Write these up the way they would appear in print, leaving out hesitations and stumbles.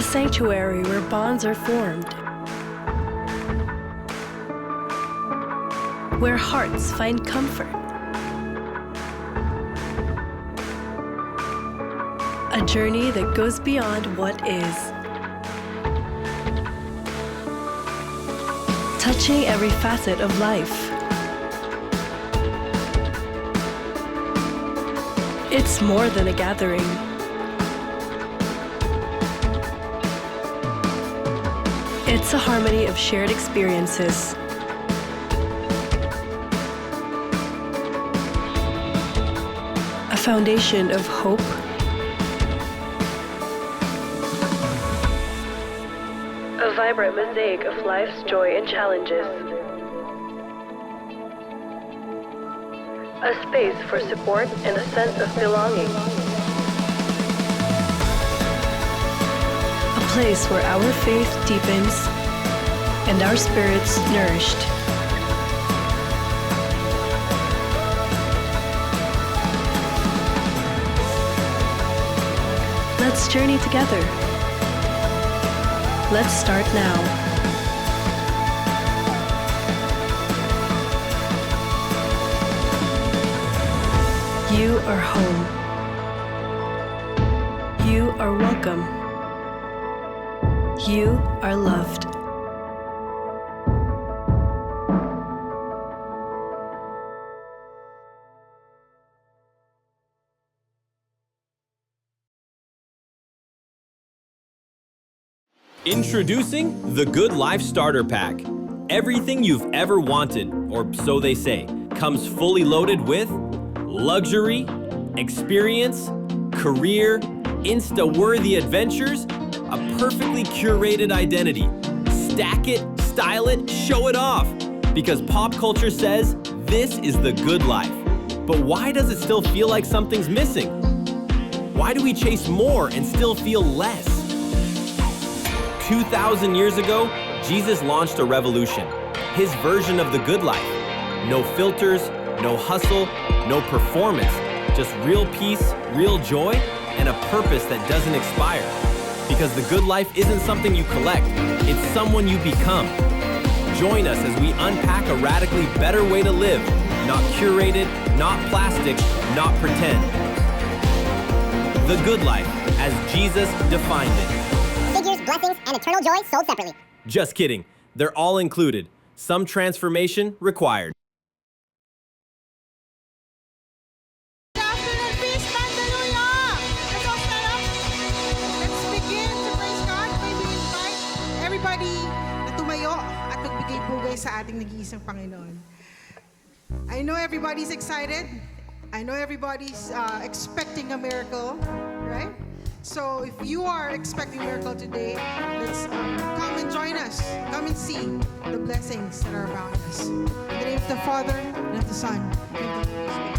A sanctuary where bonds are formed, where hearts find comfort. A journey that goes beyond what is, touching every facet of life. It's more than a gathering. It's a harmony of shared experiences. A foundation of hope, a vibrant mosaic of life's joy and challenges. A space for support and a sense of belonging. A place where our faith deepens and our spirits nourished. Let's journey together. Let's start now. You are home. You are welcome. You are loved. Introducing the Good Life Starter Pack. Everything you've ever wanted, or so they say, comes fully loaded with luxury, experience, career, Insta-worthy adventures, a perfectly curated identity. Stack it, style it, show it off. Because pop culture says this is the good life. But why does it still feel like something's missing? Why do we chase more and still feel less? 2,000 years ago, Jesus launched a revolution. His version of the good life. No filters, no hustle, no performance. Just real peace, real joy, and a purpose that doesn't expire. Because the good life isn't something you collect, it's someone you become. Join us as we unpack a radically better way to live. Not curated, not plastic, not pretend. The good life, as Jesus defined it. Figures, blessings, and eternal joy sold separately. Just kidding. They're all included. Some transformation required. Good afternoon, peace, hallelujah! Let's all stand up. Let's begin to praise God. May we invite everybody na tumayo at magbigay-pugay sa ating nag-iisang Panginoon. I know everybody's excited. I know everybody's expecting a miracle, right? So if you are expecting a miracle today, let's come and join us. Come and see the blessings that are around us. In the name of the Father, and of the Son, and of the Holy Spirit.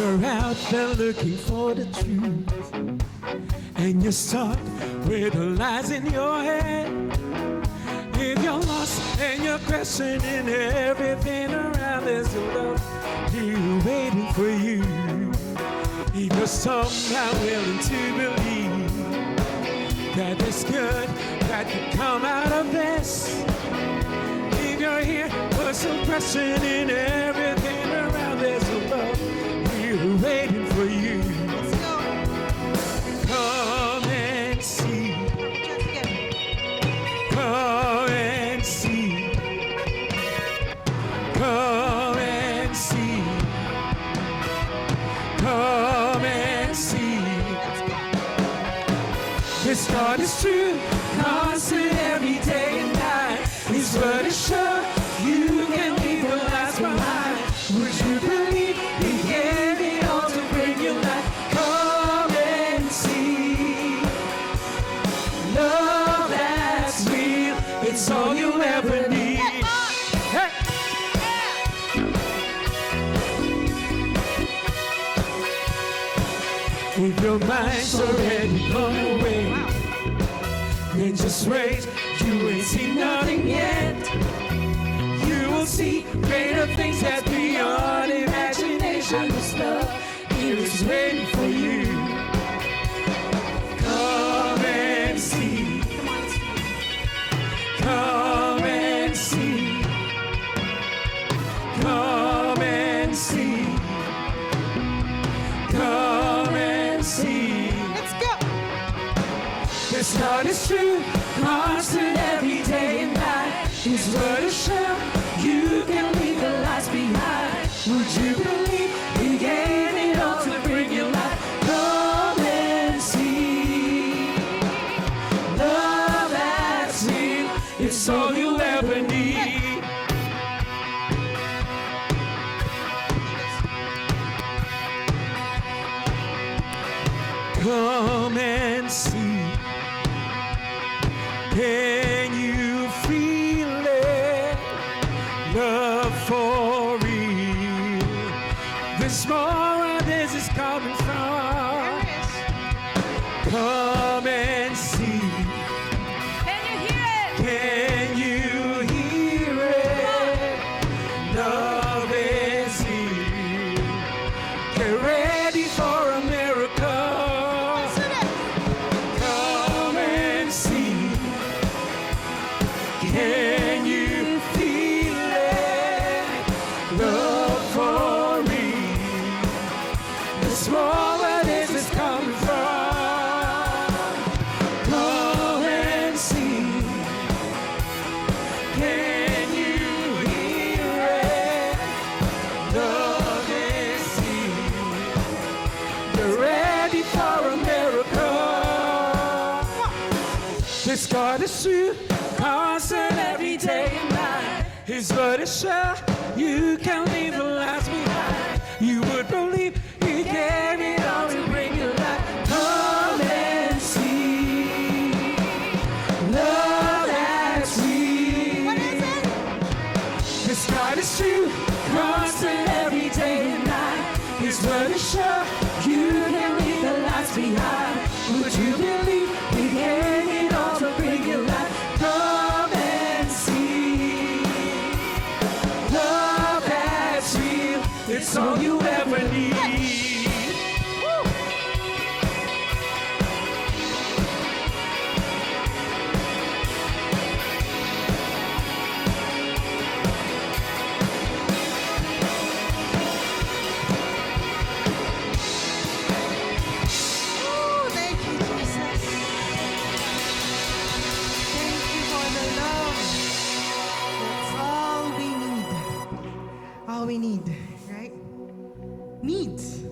You're out there looking for the truth, and you're stuck with the lies in your head. If you're lost and you're questioning everything around, there's a love here waiting for you. If you're somehow willing to believe that it's good that could come out of this. If you're here for some questioning everything around, there's a love waiting for you. Let's go. Come and see. Just again. Come and see. Come and see. Come and see. This God is true, constant every day and night. His word is sure, you can leave your lives behind. Would you believe He gave it all to bring you life? Come and see. Love that's real, it's all you'll ever need. Hey! If your mind's already blown away, then just wait, you ain't seen nothing yet. You will see greater things that's beyond imagination. This love here is waiting for you. Come and see. Come and see. Come and see. Come and see. Let's go. This God is true, constant every day and night. His word is sure, you can leave the lies behind. Would you believe He gave it all to bring you life? Come and see. Love that's real, it's all you'll ever need. Come and see. Can you feel it? Love for real. This more where this is coming from. Come and see. Can you hear it? Can you hear it? Love is here. Get ready for a miracle. Come and see. Can you feel it? Love for me. This more where this is coming from. Come and see. Can you hear it? Love is here. You're ready for a miracle. This God is true, constant every day and night. His word is sure, you can leave the lies behind. You would believe He gave it all to bring you life. Come and see. Love that's real. What is it? This God is true, constant every day and night. His word is sure, you can leave the lies behind. Would you believe He gave it all to bring you life? Come and see. Love that's real, it's all you ever need. Ooh, thank you, Jesus. Thank you for the love. That's all we need. All we need, right? Needs.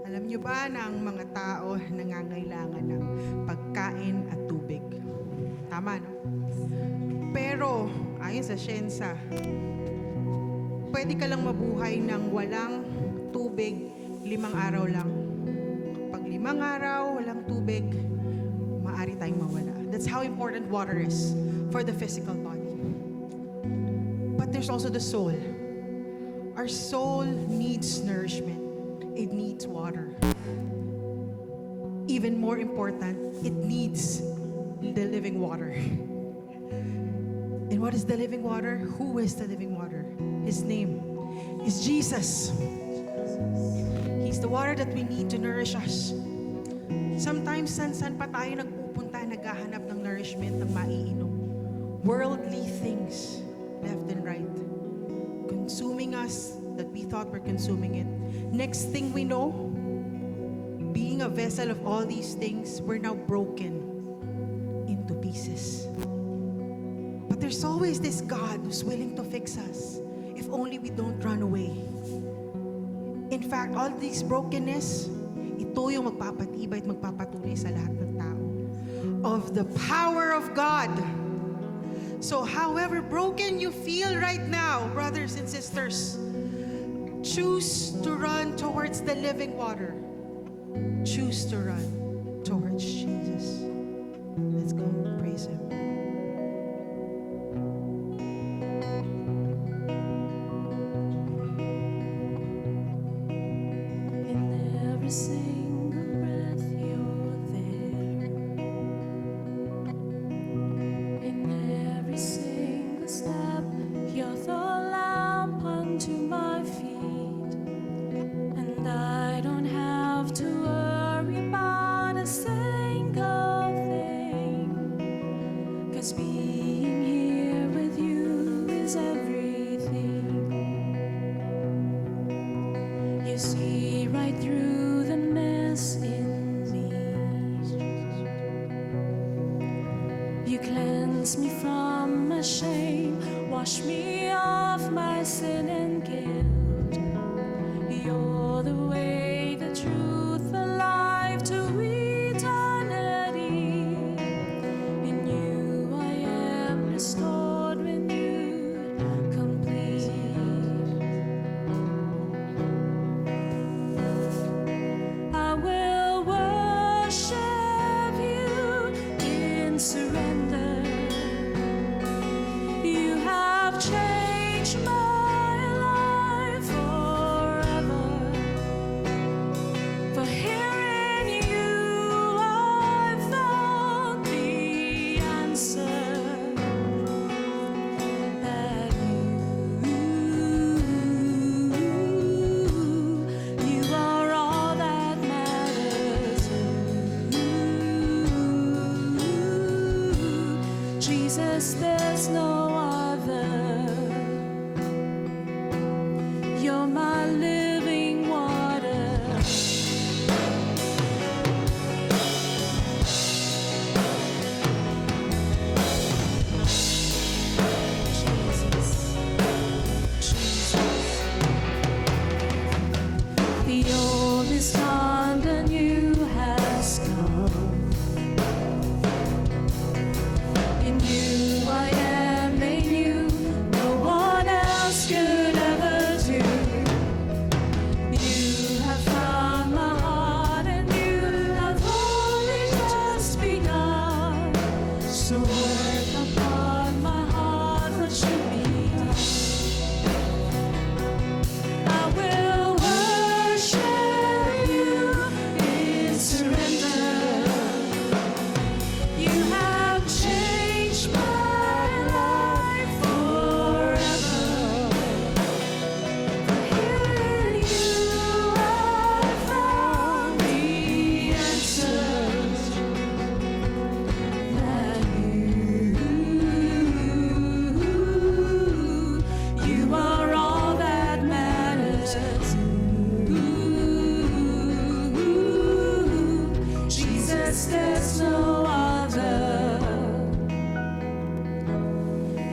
Alam niyo ba na ang mga tao nangangailangan ng pagkain at tubig? Tama, no? Pero, ayon sa siyensa, pwede ka lang mabuhay ng walang tubig 5 araw lang. Pag 5 araw, walang tubig, maaari tayong mawala. That's how important water is for the physical body. But there's also the soul. Our soul needs nourishment. It needs water. Even more important, it needs the living water. And what is the living water? Who is the living water? His name is Jesus. He's the water that we need to nourish us. Sometimes, san pa tayo nagpupunta, naghahanap ng nourishment, ng maiinom. Worldly things, left and right. Consuming us, that we thought we're consuming it. Next thing we know, being a vessel of all these things, we're now broken into pieces. But there's always this God who's willing to fix us if only we don't run away. In fact, all these brokenness, ito yung magpapatibay at magpapatuloy sa lahat ng tao of the power of God. So however broken you feel right now, brothers and sisters, choose to run towards the living water. Choose to run towards Jesus. Let's go praise Him. In every single Jesus, there's no other. You're my living water. Jesus, Jesus. The old is gone, the new has come. In you I am made new. No one else could ever do. You have found my heart, and you have only just begun. So work upon my heart what should be done. I will worship you in surrender. You have changed my life forever. In you I found the answers that you are all that matters. Jesus, there's no other.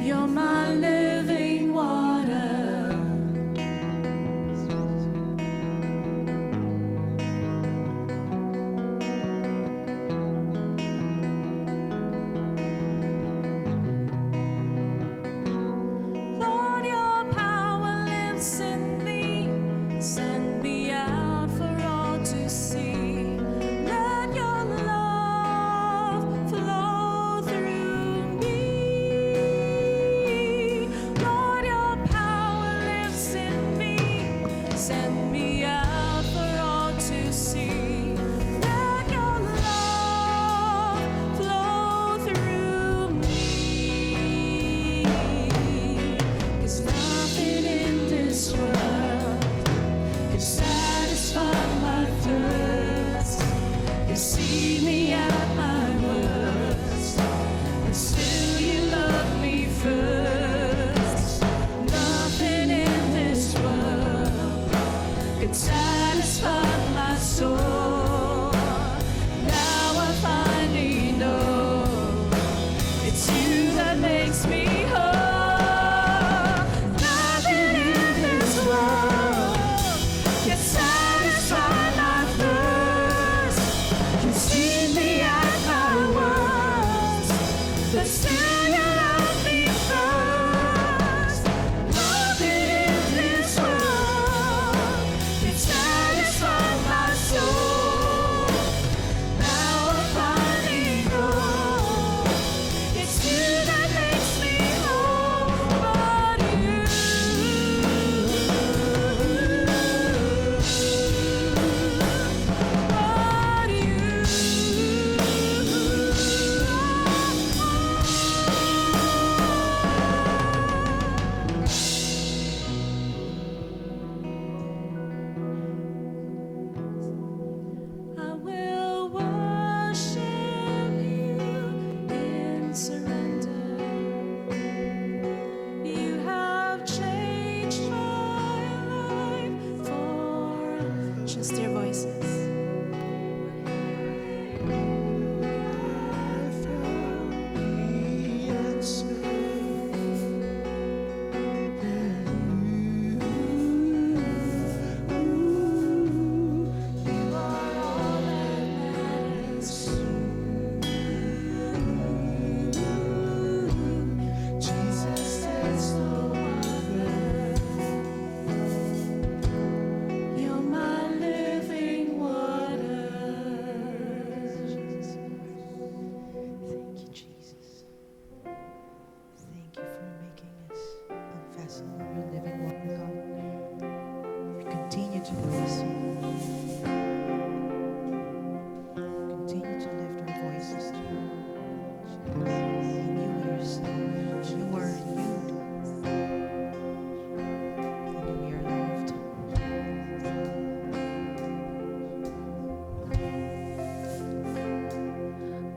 You're my living water. Lord, your power lives in me. Send me out for all to see. Let your love flow through me. Lord, your power lives in me. Send me out for all to see. Let your love flow through me. 'Cause nothing in this world can satisfy my thirst. You see me at my worst, but still you love me first. Nothing in this world can satisfy my soul. Now I finally know it's you that makes me whole. Nothing in this world can satisfy my thirst. You see me at my worst, but still you love me first. Nothing in this world can satisfy my soul. Now I finally know it's you that makes me whole. But you, I will worship you in surrender. You have changed my life for just your voices. You are all that matters. Jesus, there's no other. You're my living water. Thank you, Jesus. Thank you for making us a vessel of your living water, God. We continue to praise you. Continue to lift our voices to you. And you yourself, you are you. And we are loved.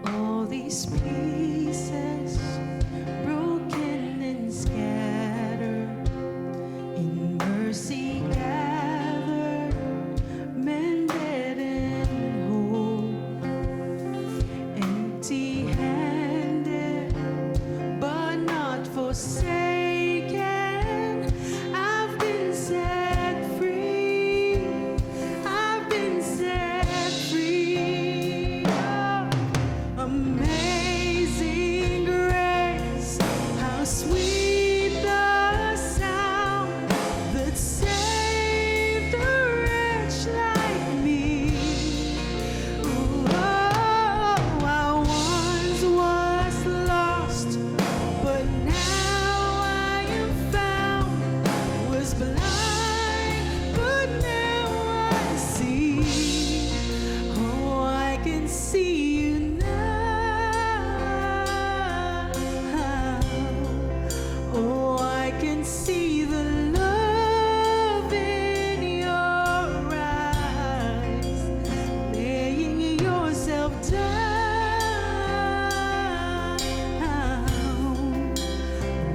All these pieces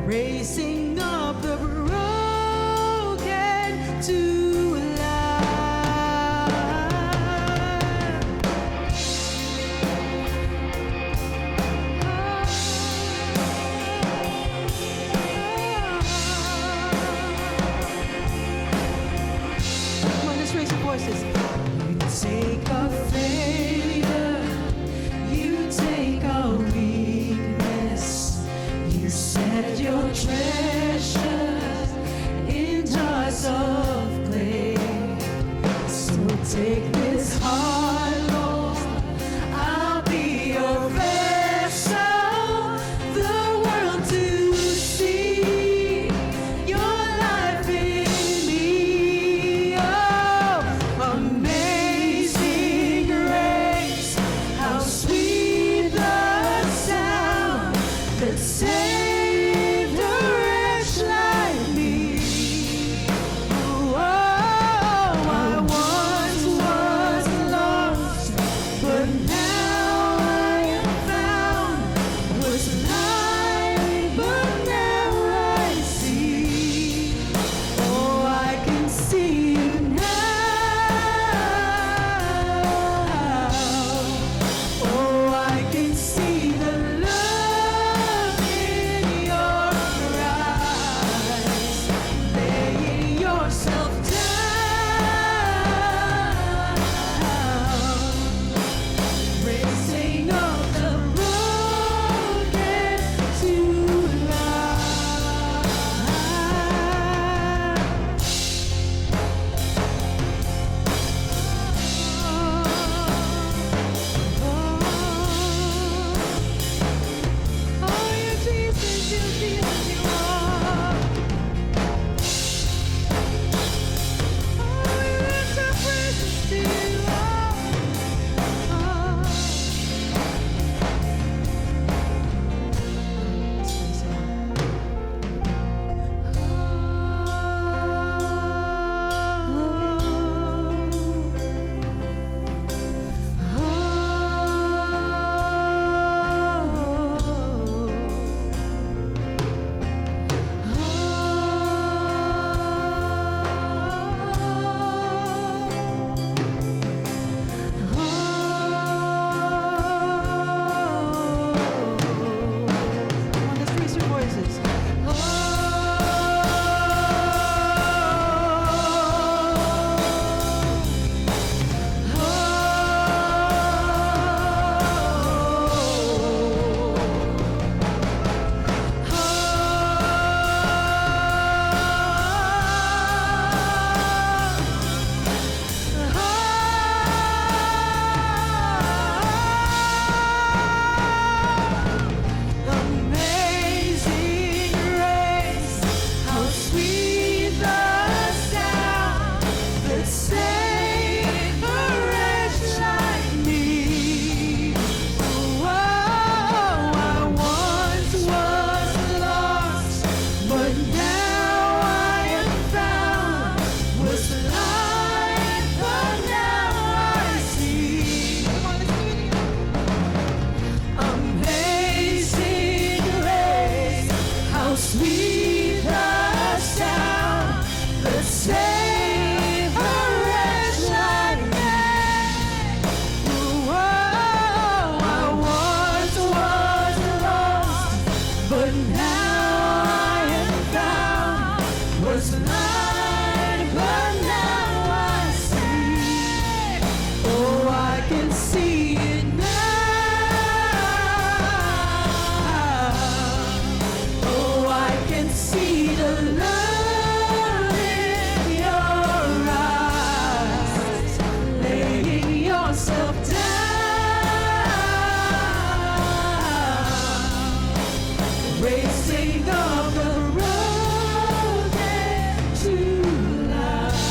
raising up the broken to life. Come on, let's raise your voices. You take our failure, you take our weakness, you set your treasures in jars of clay. So take this heart, Lord, I'll be your vessel, the world to see your life in me. Oh, amazing grace, how sweet the sound that saved a wretch like me. Oh, I once was lost, but now I am found. Was blind, but now I see. Oh, I can see you now. Oh, I can see the love in your eyes, laying yourself down, raising up the broken to life. Oh, you Jesus, you Jesus, you are. Oh, we lift our praises to you, let's raise your voices. Amazing grace, how sweet the sound that saved a wretch like me. Oh, I once was lost, but now I am found. Was blind, but now I see. Come on, let's do it again. Amazing grace, how sweet the sound that saved a wretch like me. Oh, I once was lost, but now I am found. Was blind, but now I see. Oh, I can see it now. Oh, I can see the love in your eyes, laying yourself down, raising up the broken to life.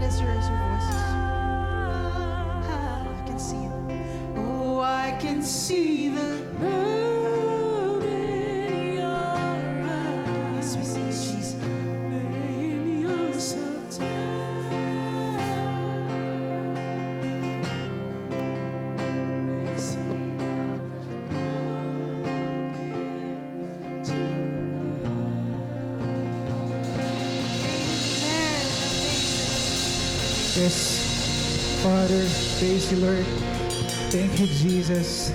Let's raise your voices. I can see it. Oh, I can see the love in your eyes. We see Jesus, laying yourself down. Yes, Father, praise you, Lord. Thank you, Jesus.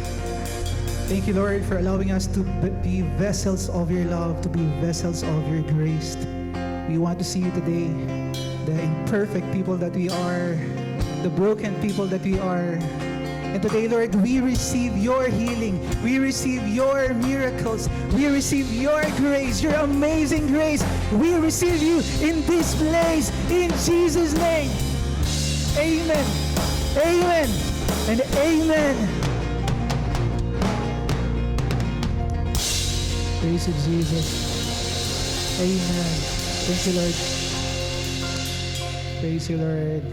Thank you, Lord, for allowing us to be vessels of your love, to be vessels of your grace. We want to see you today, the imperfect people that we are, the broken people that we are. And today, Lord, we receive your healing. We receive your miracles. We receive your grace, your amazing grace. We receive you in this place, in Jesus' name. Amen. Amen. And amen. Praise you, Jesus. Amen. Thank you, Lord. Praise you, Lord.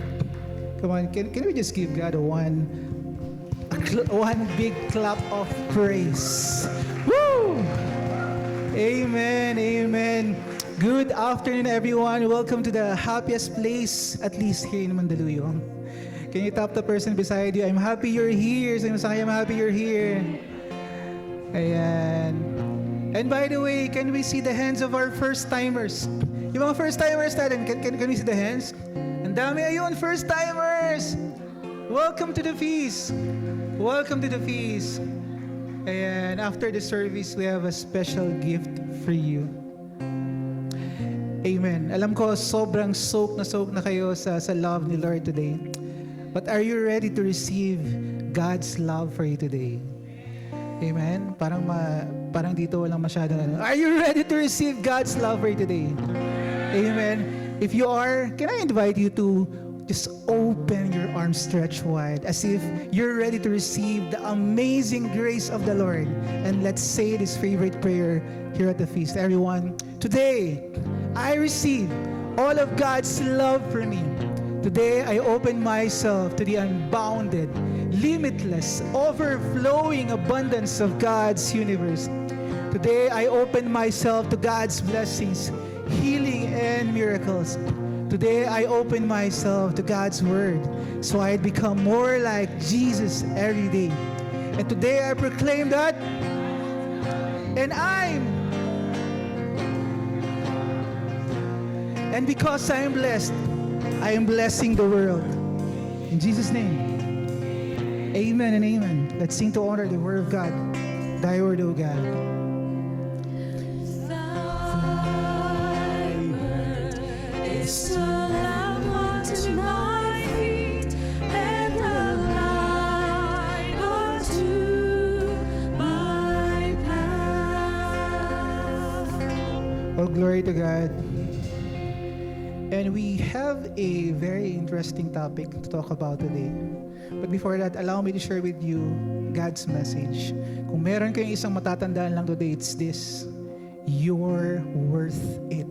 Come on, can we just give God one big clap of praise? Woo! Amen. Amen. Good afternoon, everyone. Welcome to the happiest place, at least here in Mandaluyong. Can you tap the person beside you? I'm happy you're here. Sabi mo sa kanya, I'm happy you're here. Ayan. And by the way, can we see the hands of our first-timers? Yung mga first-timers natin, can we see the hands? Ang dami ayun, first-timers! Welcome to the feast. Welcome to the feast. And after the service, we have a special gift for you. Amen. Alam ko, sobrang soak na kayo sa love ni Lord today. But are you ready to receive God's love for you today? Amen? Parang dito walang masyadong ano. Are you ready to receive God's love for you today? Amen? If you are, can I invite you to just open your arms stretched wide as if you're ready to receive the amazing grace of the Lord. And let's say this favorite prayer here at the feast. Everyone, today, I receive all of God's love for me. Today, I open myself to the unbounded, limitless, overflowing abundance of God's universe. Today, I open myself to God's blessings, healing, and miracles. Today, I open myself to God's word so I become more like Jesus every day. And today, I proclaim that, and because I am blessed, I am blessing the world. In Jesus' name. Amen and amen. Let's sing to honor the word of God. Thy word, O God. Thy word is a lamp unto my feet and a light unto my path. Oh, glory to God. And we have a very interesting topic to talk about today. But before that, allow me to share with you God's message. Kung meron kayong isang matatandaan lang today, it's this: you're worth it.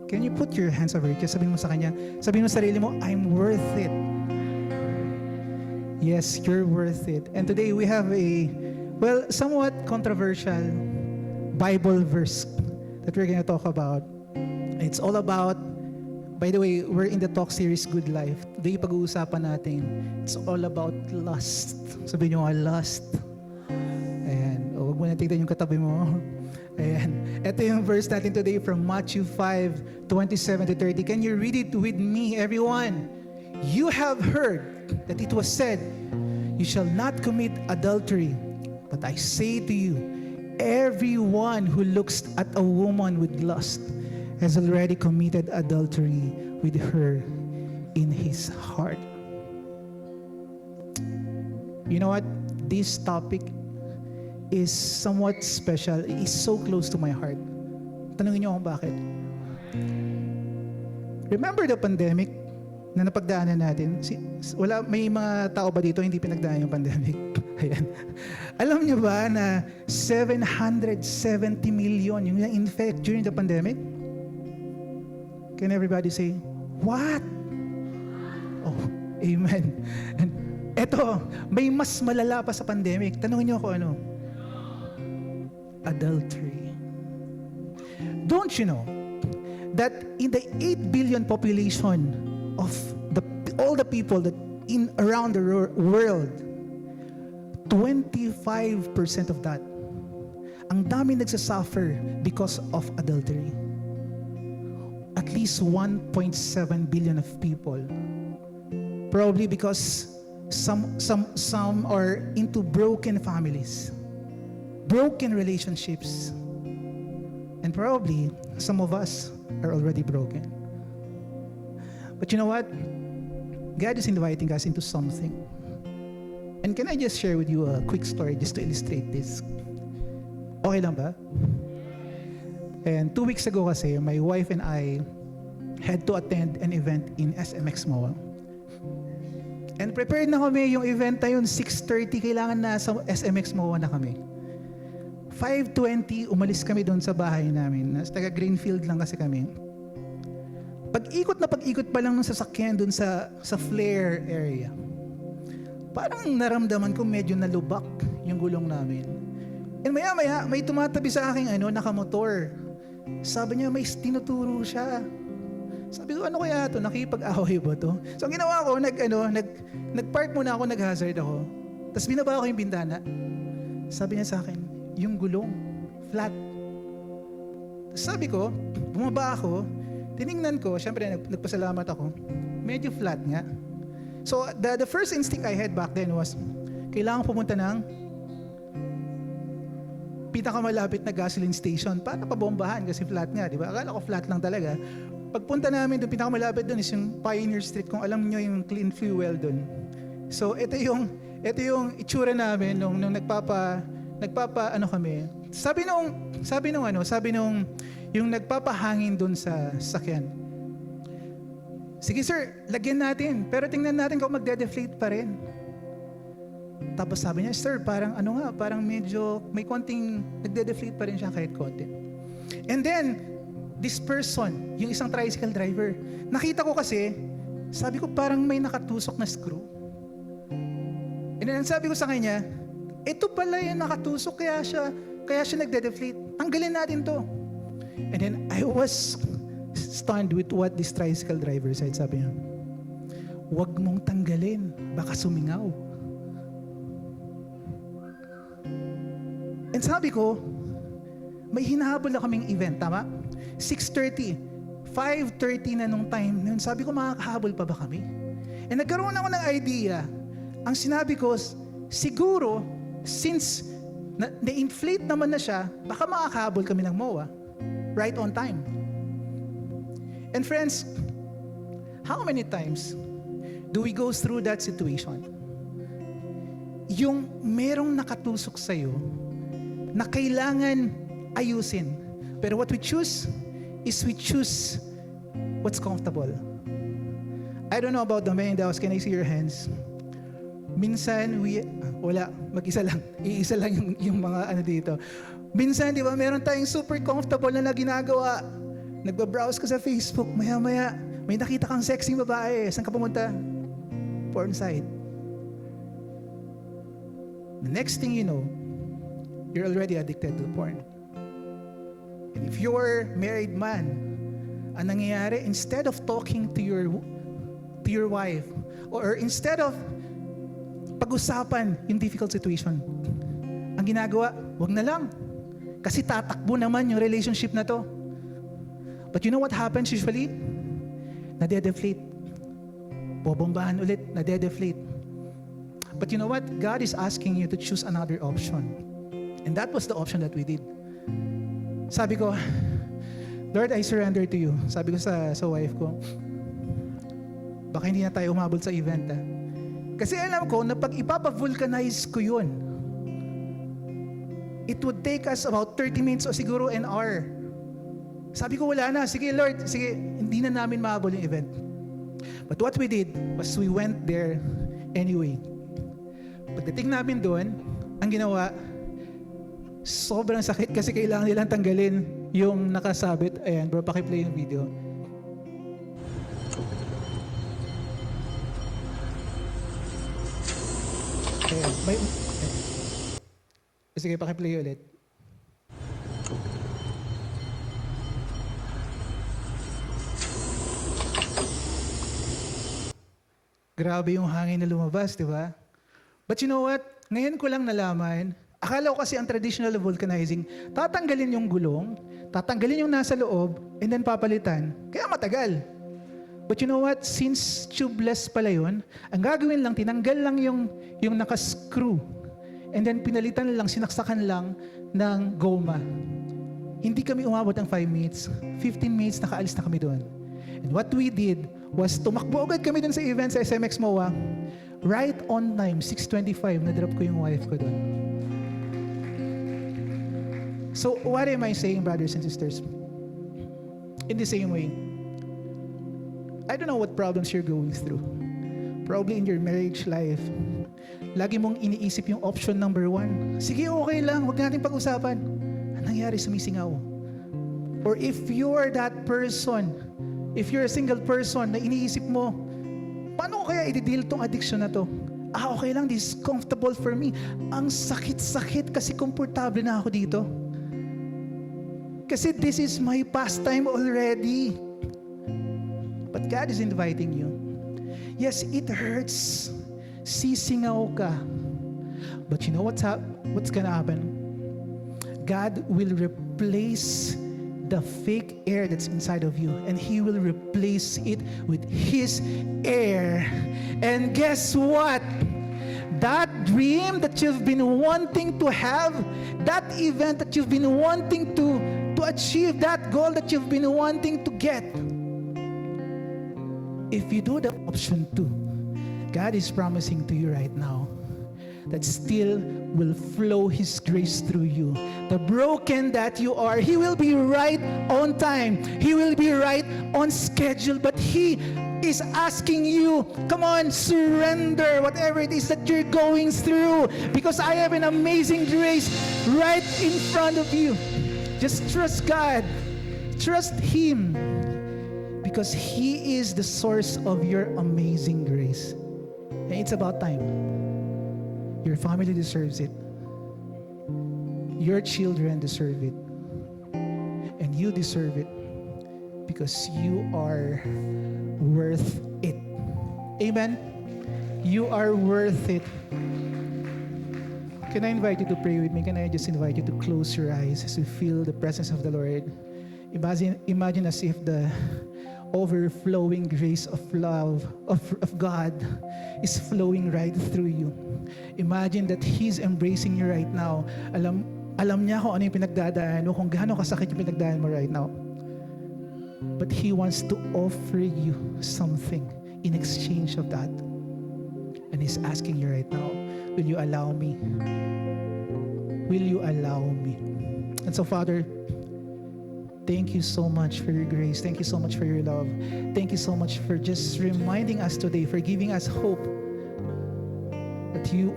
Can you put your hands over it? Just sabihin mo sa kanya, sabihin mo sa sarili mo, I'm worth it. Yes, you're worth it. And today we have a, somewhat controversial Bible verse that we're going to talk about. It's all about, by the way, we're in the talk series, Good Life. Today, pag-uusapan natin, it's all about lust. Sabihin nyo nga, lust. Ayan. O, huwag mo na tignan yung katabi mo. Ayan. Ito yung verse natin today from Matthew 5:27-30. Can you read it with me, everyone? You have heard that it was said, you shall not commit adultery. But I say to you, everyone who looks at a woman with lust has already committed adultery with her in his heart. You know what? This topic is somewhat special. It is so close to my heart. Tanungin niyo kung bakit. Remember the pandemic na napagdaanan natin? May mga tao ba dito hindi pinagdaanan yung pandemic? Ayan. Alam niyo ba na 770 million yung na-infect during the pandemic? Can everybody say, what? Oh, amen. And eto, may mas malala pa sa pandemic. Tanungin niyo ako ano? Adultery. Don't you know that in the 8 billion population of all the people that around the world, 25% of that, ang dami nagsasuffer because of adultery. At least 1.7 billion of people Probably because some are into broken families, broken relationships, and probably some of us are already broken. But you know what? God is inviting us into something. And can I just share with you a quick story just to illustrate this? Okay lang ba? And 2 weeks ago kasi, my wife and I had to attend an event in SMX Mall. And prepared na kami, yung event na yun, 6:30, kailangan na sa SMX MOA na kami. 5:20, umalis kami doon sa bahay namin. Nasa taga Greenfield lang kasi kami. Pag-ikot pa lang ng sasakyan doon sa flare area. Parang naramdaman ko medyo nalubak yung gulong namin. And maya-maya, may tumatabi sa aking nakamotor. Sabi niya, may tinuturo siya. Sabi ko, ano kaya ito? Nakipag-away ba ito? So, ang ginawa ko, nag-park muna ako, nag-hazard ako. Tapos binaba ko yung bintana. Sabi niya sa akin, yung gulong, flat. Tapos sabi ko, bumaba ako, tiningnan ko, syempre nagpasalamat ako, medyo flat nga. So, the first instinct I had back then was, kailangan pumunta ng pinakamalapit na gasoline station para pabombahan kasi flat nga, di ba? Akala ko flat lang talaga. Pagpunta namin doon, pinakamalapit doon is yung Pioneer Street, kung alam niyo yung clean fuel doon. So, ito yung itsura namin nung kami. Sabi nung yung nagpapahangin doon sa sakyan. Sige sir, lagyan natin, pero tingnan natin kung magde-deflate pa rin. Tapos sabi niya, sir, parang medyo may konting nagde-deflate pa rin siya kahit konti. And then, this person, yung isang tricycle driver, nakita ko kasi, sabi ko parang may nakatusok na screw. And then sabi ko sa kanya, ito pala yung nakatusok, kaya siya nagde-deflate. Tanggalin natin to. And then I was stunned with what this tricycle driver said. Sabi niya, huwag mong tanggalin, baka sumingaw. And sabi ko, may hinahabol na kaming event, tama? 6:30, 5:30 na nung time na yun. Sabi ko, makakahabol pa ba kami? And nagkaroon ako ng idea. Ang sinabi ko, siguro, since na-inflate naman na siya, baka makakahabol kami ng MOA. Right on time. And friends, how many times do we go through that situation? Yung merong nakatusok sa'yo na kailangan ayusin. Pero what we choose is we choose what's comfortable. I don't know about the men in the house. Can I see your hands? Minsan, mag-isa lang. Iisa lang yung mga dito. Minsan, di ba, meron tayong super comfortable na ginagawa. Nagbabrowse ka sa Facebook, maya-maya, may nakita kang sexy babae. Saan ka pumunta? Porn site. The next thing you know, you're already addicted to porn. And if you're married man, ang nangyayari, instead of talking to your wife, or instead of pag-usapan yung difficult situation, ang ginagawa, wag na lang. Kasi tatakbo naman yung relationship na to. But you know what happens usually? Nade-deflate. Bobombahan ulit, nade-deflate. But you know what? God is asking you to choose another option. And that was the option that we did. Sabi ko, Lord, I surrender to you. Sabi ko sa wife ko, baka hindi na tayo umabot sa event. Kasi alam ko na pag ipapa-vulcanize ko yun, it would take us about 30 minutes o siguro an hour. Sabi ko, wala na. Sige, Lord. Sige, hindi na namin mahabol yung event. But what we did was we went there anyway. Pagdating namin doon, ang ginawa, sobrang sakit kasi kailangan nilang tanggalin yung nakasabit. Ayan, bro, pakiplay yung video. Ayan, sige, pakiplay ulit. Grabe yung hangin na lumabas, di ba? But you know what? Ngayon ko lang nalaman, akala ko kasi ang traditional vulcanizing, tatanggalin yung gulong, tatanggalin yung nasa loob, and then papalitan. Kaya matagal. But you know what? Since tubeless pala yun, ang gagawin lang, tinanggal lang yung naka-screw. And then pinalitan lang, sinaksakan lang ng goma. Hindi kami umabot ng 5 minutes. 15 minutes, nakaalis na kami doon. And what we did was tumakbo agad kami doon sa event sa SMX MOA. Right on time, 6:25, na-drop ko yung wife ko doon. So what am I saying, brothers and sisters? In the same way, I don't know what problems you're going through. Probably in your marriage life. Lagi mong iniisip yung option number 1. Sige, okay lang, huwag natin pag-usapan. Anong nangyari, sumisingaw? Or if you're that person, if you're a single person na iniisip mo, paano ko kaya i-deal tong addiction na to? Okay lang, this is comfortable for me. Ang sakit-sakit kasi komportable na ako dito. Kasi this is my pastime already. But God is inviting you. Yes, it hurts. Sisingaw ka. But you know what's gonna happen? God will replace the fake air that's inside of you, and He will replace it with His air. And guess what? That dream that you've been wanting to have, that event that you've been wanting to achieve, that goal that you've been wanting to get, if you do the option 2, God is promising to you right now that still will flow His grace through you. The broken that you are, He will be right on time. He will be right on schedule. But He is asking you, come on, surrender whatever it is that you're going through, because I have an amazing grace right in front of you. Just trust God. Trust Him, because He is the source of your amazing grace. And it's about time. Your family deserves it. Your children deserve it. And you deserve it because you are worth it. Amen? You are worth it. Can I invite you to pray with me? Can I just invite you to close your eyes as you feel the presence of the Lord? Imagine as if the overflowing grace of love of God is flowing right through you. Imagine that He's embracing you right now. Alam niya kung ano yung pinagdadaan mo, kung gaano kasakit yung pinagdadaan mo right now. But He wants to offer you something in exchange of that. And He's asking you right now, will you allow me? Will you allow me? And so, Father, thank you so much for your grace. Thank you so much for your love. Thank you so much for just reminding us today, for giving us hope that you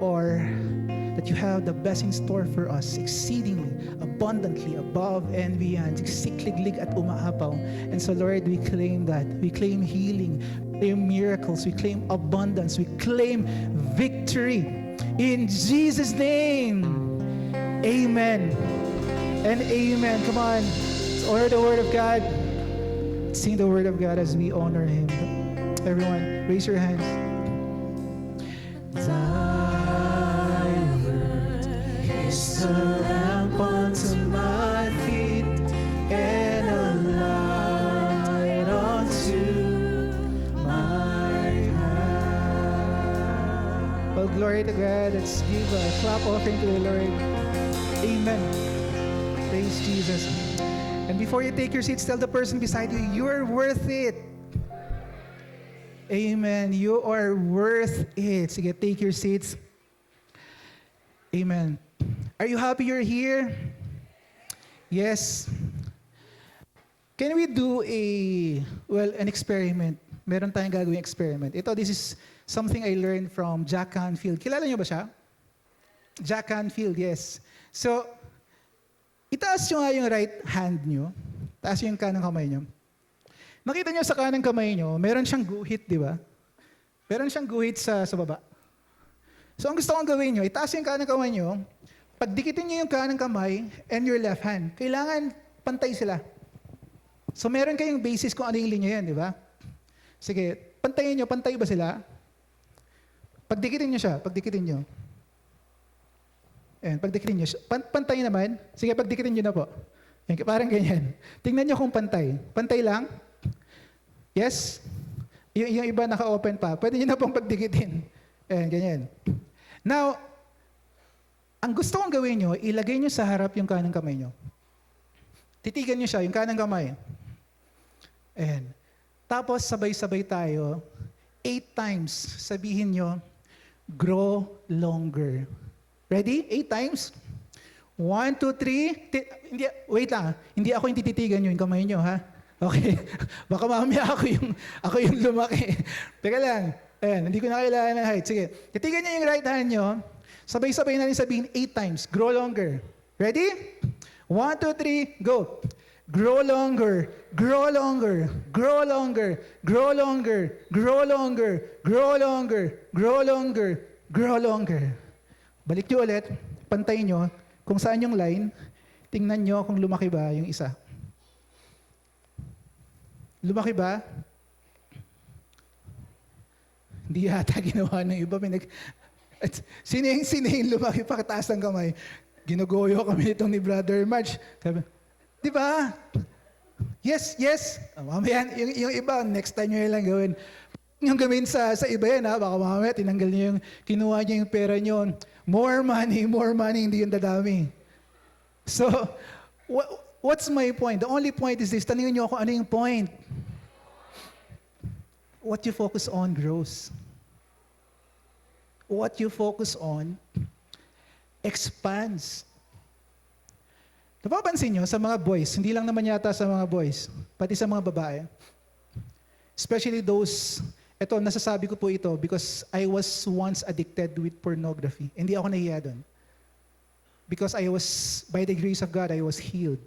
have the best in store for us, exceedingly, abundantly, above and beyond, sikliglig at umaapaw. And so, Lord, we claim that. We claim healing, we claim miracles, we claim abundance, we claim victory. In Jesus' name, amen and amen. Come on. Honor the Word of God. Sing the Word of God as we honor Him. Everyone, raise your hands. Thy word is a lamp unto my feet and a light unto my path. Well, glory to God. Let's give a clap offering to the Lord. Amen. Praise Jesus. And before you take your seats, tell the person beside you, you're worth it. Amen. You are worth it. Sige, take your seats. Amen. Are you happy you're here? Yes. Can we do an experiment? Meron tayong gagawing experiment. This is something I learned from Jack Canfield. Kilala niyo ba siya? Jack Canfield, yes. So, itaas nyo nga yung right hand nyo. Taas yung kanang kamay nyo. Nakita nyo sa kanang kamay nyo, meron siyang guhit, di ba? Meron siyang guhit sa baba. So, ang gusto kong gawin nyo, itaas yung kanang kamay nyo, pagdikitin nyo yung kanang kamay and your left hand. Kailangan pantay sila. So, meron kayong basis kung ano yung linya yan, di ba? Sige, pantayin nyo, pantay ba sila? Pagdikitin nyo siya, pagdikitin nyo. Ayan, pagdikitin nyo. Pantay naman. Sige, pagdikitin nyo na po. Ayan, parang ganyan. Tingnan nyo kung pantay. Pantay lang? Yes? Yung iba naka-open pa. Pwede nyo na pong pagdikitin. Ayan, ganyan. Now, ang gusto kong gawin nyo, ilagay nyo sa harap yung kanang kamay nyo. Titigan nyo siya, yung kanang kamay. Ayan. Tapos, sabay-sabay tayo. 8 times, sabihin nyo, grow longer. Ready? 8 times. 1, 2, 3. Hindi, wait lang. Hindi ako yung tititigan nyo, yung kamay nyo, ha? Okay. Baka mamaya ako yung lumaki. Teka lang. Ayan, hindi ko na kailangan ng height. Sige. Titigan nyo yung right hand nyo. Sabay-sabay na rin sabihin 8 times. Grow longer. Ready? 1, 2, 3, go. Grow longer, grow longer, grow longer, grow longer, grow longer, grow longer, grow longer, grow longer. Balik nyo ulit, pantayin nyo kung saan yung line, tingnan nyo kung lumaki ba yung isa. Lumaki ba? Hindi yata ginawa ng iba. Sino yung lumaki pakataas ng kamay? Ginugoyo kami nitong ni Brother March. Sabi, di ba? Yes, yes. Mamaya, yung iba, next time nyo lang gawin. Yung gawin sa iba yan, ha? Baka mamaya tinanggal nyo yung, kinuha nyo yung pera nyo. More money, hindi yung dadami. So, what's my point? The only point is this. Tanungin nyo ako, ano yung point? What you focus on grows. What you focus on expands. Napapansin nyo sa mga boys, hindi lang naman yata sa mga boys, pati sa mga babae. Especially those, eto, nasasabi ko po ito because I was once addicted with pornography. Hindi ako nahiya doon. Because I was, by the grace of God, I was healed.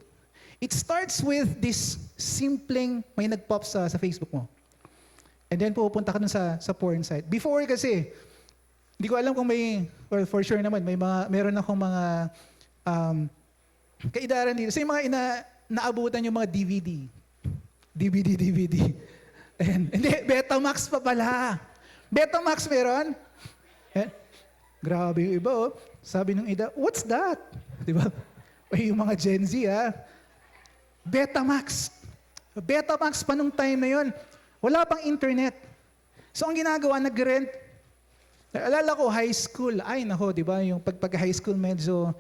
It starts with this simpleng, may nag-pop sa Facebook mo. And then pupunta ka dun sa porn site. Before kasi, hindi ko alam kung may, well, for sure naman, meron akong mga kaidaran dito. So yung mga naabutan yung mga DVD. And, hindi, Betamax pa pala. Betamax meron? Grabe yung iba, oh. Sabi nung ida, what's that? Diba? Ay, yung mga Gen Z, ha? Betamax. Betamax pa nung time na yon. Wala pang internet. So ang ginagawa, nag-rent. Alala ko, high school. Ay, nako, di ba? Yung pag-high school, medyo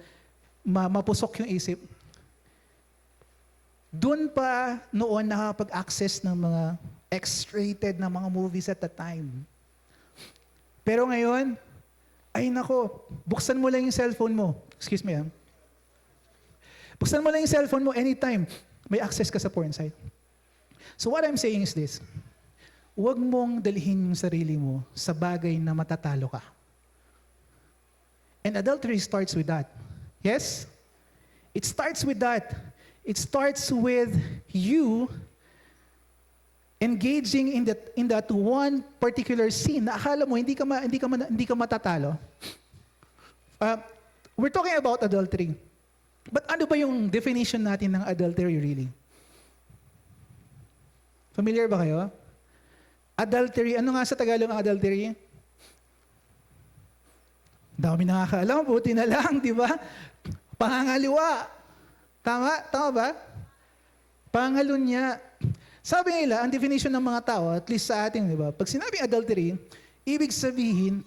mapusok yung isip. Doon pa noon nakapag-access ng mga X-rated na mga movies at the time. Pero ngayon, ay nako, buksan mo lang yung cellphone mo. Excuse me, ha? Buksan mo lang yung cellphone mo anytime. May access ka sa porn site. So what I'm saying is this. Huwag mong dalhin yung sarili mo sa bagay na matatalo ka. And adultery starts with that. Yes? It starts with that. It starts with you engaging in that one particular sin na akala mo hindi ka matatalo. We're talking about adultery. But ano ba yung definition natin ng adultery really? Familiar ba kayo? Adultery, ano nga sa Tagalog ang adultery? Dami nakakaalam, buti na lang, di ba? Pangangaliwa. Tama ba? Pangalunya. Sabi nila, ang definition ng mga tao, at least sa atin, di ba? Pag sinabing adultery, ibig sabihin,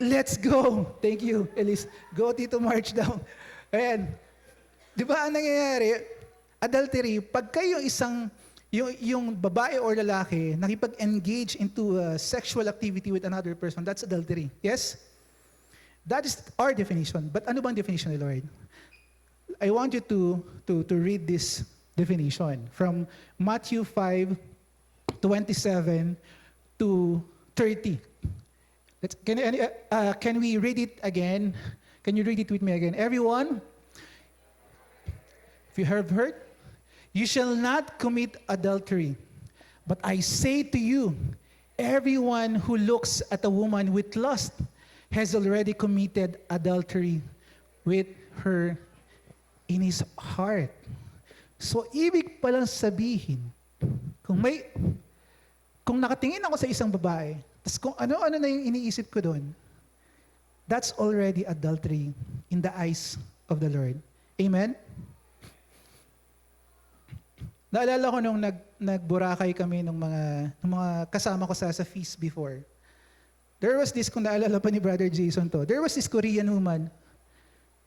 let's go. Thank you, Elise. Go, Tito March daw. Ayan. Di ba ang nangyayari? Adultery, pag kayo yung babae or lalaki, nakipag-engage into sexual activity with another person, that's adultery. Yes? That is our definition. But ano bang definition ni Lord? I want you to read this definition from Matthew 5:27 to 30. Can we read it again? Can you read it with me again? Everyone, if you have heard, you shall not commit adultery. But I say to you, everyone who looks at a woman with lust has already committed adultery with her in his heart. So, ibig palang sabihin, kung nakatingin ako sa isang babae, tas kung ano-ano na yung iniisip ko doon, that's already adultery in the eyes of the Lord. Amen? Naalala ko nung nagburakay kami ng mga kasama ko sa feast before. There was this, kung naalala pa ni Brother Jason to, there was this Korean woman.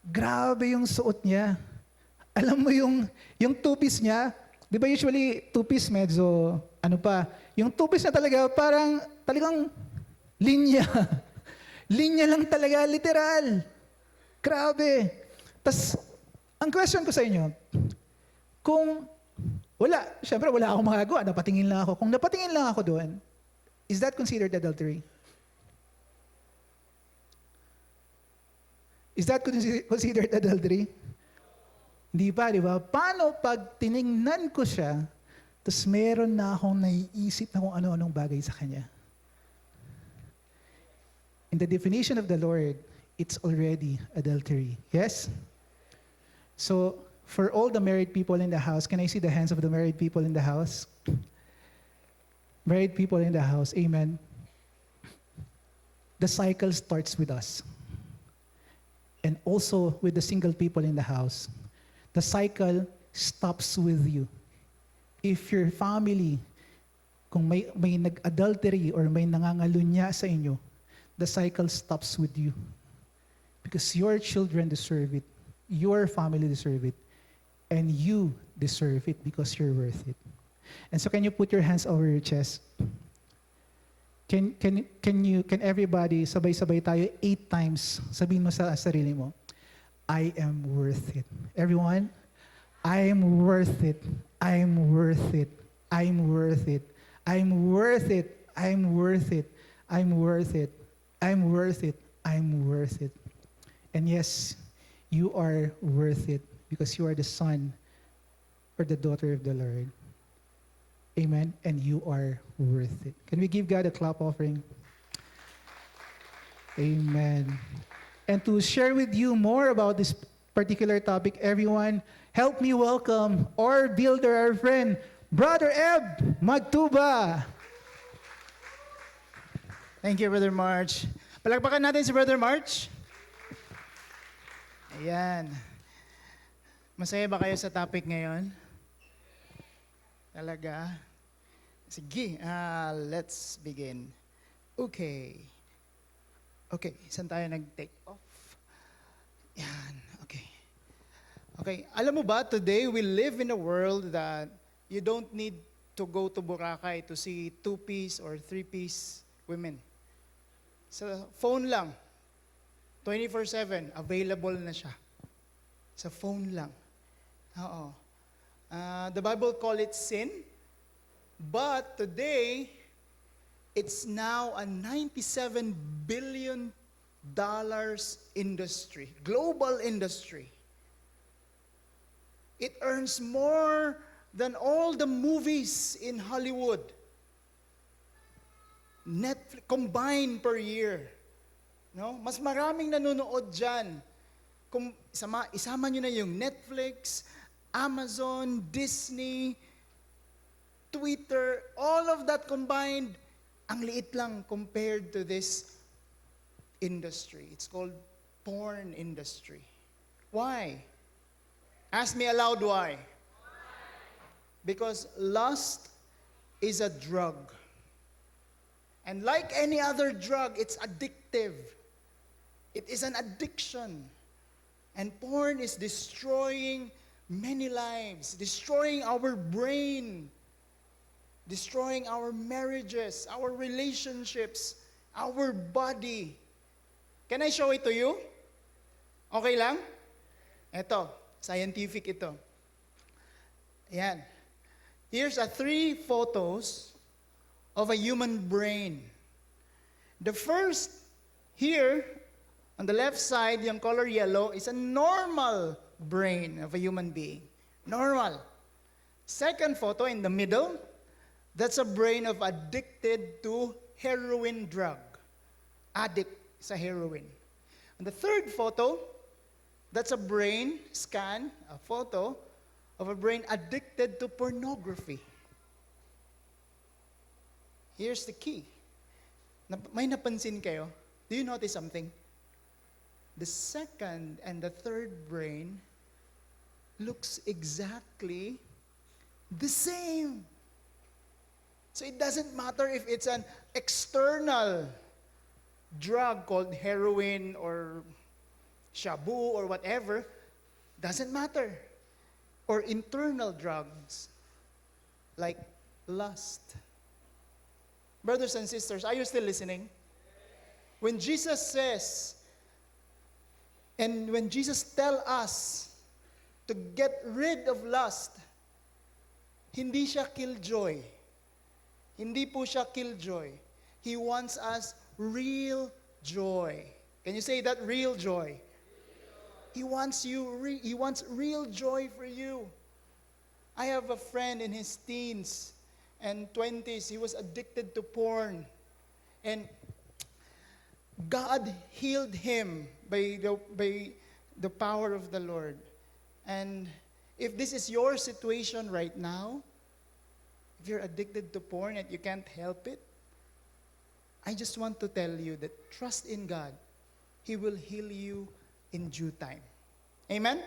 Grabe yung suot niya. Alam mo yung two-piece niya, di ba usually two-piece medyo, ano pa, yung two-piece na talaga parang talagang linya. Linya lang talaga, literal. Grabe. Tas, ang question ko sa inyo, kung syempre wala akong magagawa, napatingin lang ako. Kung napatingin lang ako doon, is that considered adultery? Is that considered adultery? Hindi pa, di ba? Paano pag tiningnan ko siya, tapos meron na akong naiisip na kung ano-anong bagay sa kanya? In the definition of the Lord, it's already adultery. Yes? So, for all the married people in the house, can I see the hands of the married people in the house? Married people in the house, amen. The cycle starts with us. And also with the single people in the house. The cycle stops with you. If your family, kung may nag-adultery or may nangangalunya sa inyo, the cycle stops with you. Because your children deserve it. Your family deserve it. And you deserve it because you're worth it. And so can you put your hands over your chest? Can everybody, sabay-sabay tayo 8 times, sabihin mo sa sarili mo, I am worth it. Everyone, I am worth it. I am worth it. I am worth it. I am worth it. I am worth it. I am worth it. I am worth it. I am worth it. And yes, you are worth it because you are the son or the daughter of the Lord. Amen. And you are worth it. Can we give God a clap offering? Amen. And to share with you more about this particular topic, everyone, help me welcome our builder, our friend, Brother Eb Magtuba. Thank you, Brother March. Palakpakan natin si Brother March. Ayan. Masaya ba kayo sa topic ngayon? Talaga? Sige, let's begin. Okay. Okay, saan tayo nag-take off? Yan, okay. Okay, alam mo ba, today we live in a world that you don't need to go to Boracay to see 2-piece or 3-piece women. Sa phone lang, 24/7, available na siya. Sa phone lang. Oo. The Bible call it sin, but today, it's now a $97 billion industry, global industry. It earns more than all the movies in Hollywood. Netflix combined per year. No? Mas maraming nanonood dyan. Kung isama nyo na yung Netflix, Amazon, Disney, Twitter, all of that combined, ang liit lang compared to this industry. It's called porn industry. Why? Ask me aloud why. Because lust is a drug. And like any other drug, it's addictive. It is an addiction. And porn is destroying many lives, destroying our brain, destroying our marriages, our relationships, our body. Can I show it to you? Okay lang? Ito, scientific ito. Ayan. Here's 3 photos of a human brain. The first here, on the left side, yung color yellow, is a normal brain of a human being. Normal. Second photo in the middle, that's a brain of addicted to heroin drug. Addict sa heroin. And the third photo, that's a brain scan, a photo of a brain addicted to pornography. Here's the key. May napansin kayo? Do you notice something? The second and the third brain looks exactly the same. So it doesn't matter if it's an external drug called heroin or shabu or whatever, doesn't matter. Or internal drugs like lust. Brothers and sisters, are you still listening? When Jesus says, and when Jesus tells us to get rid of lust, hindi siya killjoy. Hindi po siya killjoy. He wants us real joy. Can you say that? Real joy. He wants real joy for you. I have a friend in his teens and 20s. He was addicted to porn. And God healed him by the power of the Lord. And if this is your situation right now, if you're addicted to porn and you can't help it, I just want to tell you that trust in God. He will heal you in due time. Amen?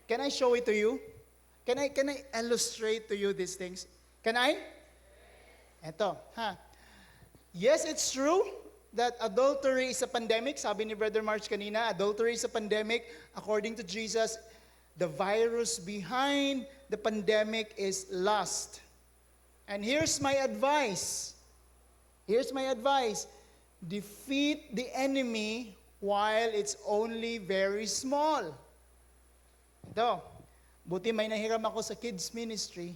Can I show it to you? Can I illustrate to you these things? Can I? Eto, Yes, it's true that adultery is a pandemic. Sabi ni Brother March kanina, adultery is a pandemic. According to Jesus, the virus behind the pandemic is lust. And here's my advice. Here's my advice. Defeat the enemy while it's only very small. Ito, buti may nahiram ako sa kids ministry.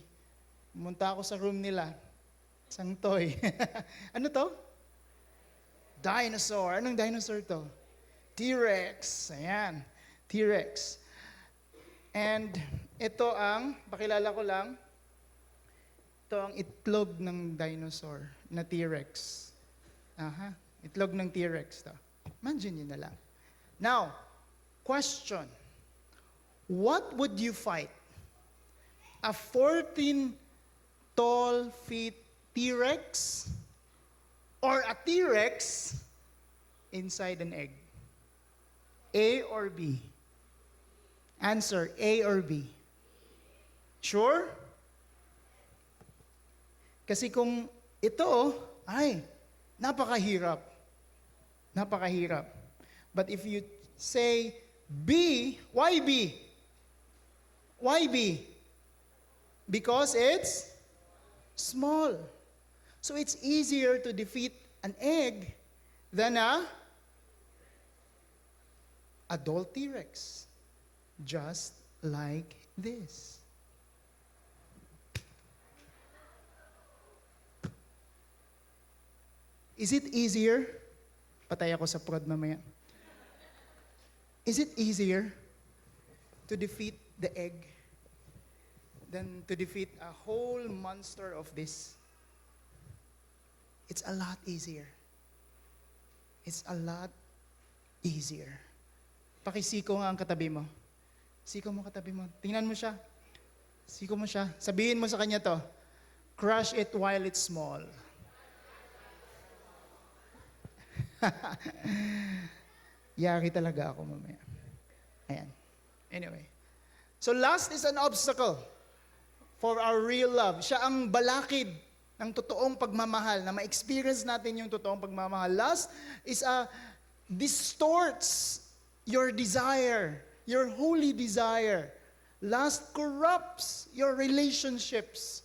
Pumunta ako sa room nila. Isang toy. Ano to? Dinosaur. Anong dinosaur to? T-Rex. Ayan. T-Rex. And ito ang, pakilala ko lang, ito ang itlog ng dinosaur na T-Rex. Itlog ng T-Rex to. Imagine nyo na lang. Now, question. What would you fight? A 14 tall feet T-Rex or a T-Rex inside an egg? A or B? Answer, A or B? Sure? Kasi kung ito, napakahirap. Napakahirap. But if you say B, why B? Why B? Because it's small. So it's easier to defeat an egg than a adult T-Rex. Just like this. Is it easier? Patay ako sa prod mamaya. Is it easier to defeat the egg than to defeat a whole monster of this? It's a lot easier. It's a lot easier. Pakisiko nga ang katabi mo. Siko mo katabi mo. Tingnan mo siya. Siko mo siya. Sabihin mo sa kanya to, crush it while it's small. Yari talaga ako mamaya. Ayan. Anyway. So lust is an obstacle for our real love. Siya ang balakid ng totoong pagmamahal, na ma-experience natin yung totoong pagmamahal. Lust is distorts your desire, your holy desire. Lust corrupts your relationships.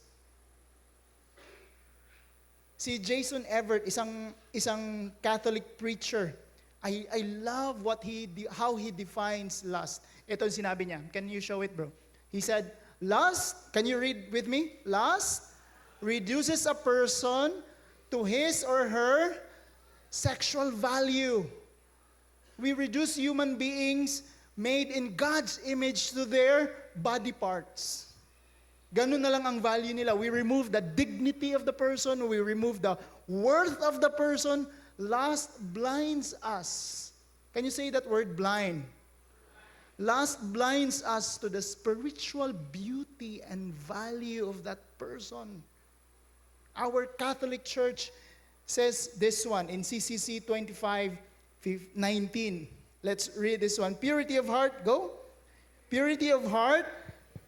Si Jason Everett, isang Catholic preacher, I love how he defines lust. Ito ang sinabi niya. Can you show it, bro? He said, lust, can you read with me? Lust reduces a person to his or her sexual value. We reduce human beings made in God's image to their body parts. Ganun na lang ang value nila. We remove the dignity of the person. We remove the worth of the person. Lust blinds us. Can you say that word, blind? Lust blinds us to the spiritual beauty and value of that person. Our Catholic Church says this one in CCC 25:19. Let's read this one. Purity of heart, go. Purity of heart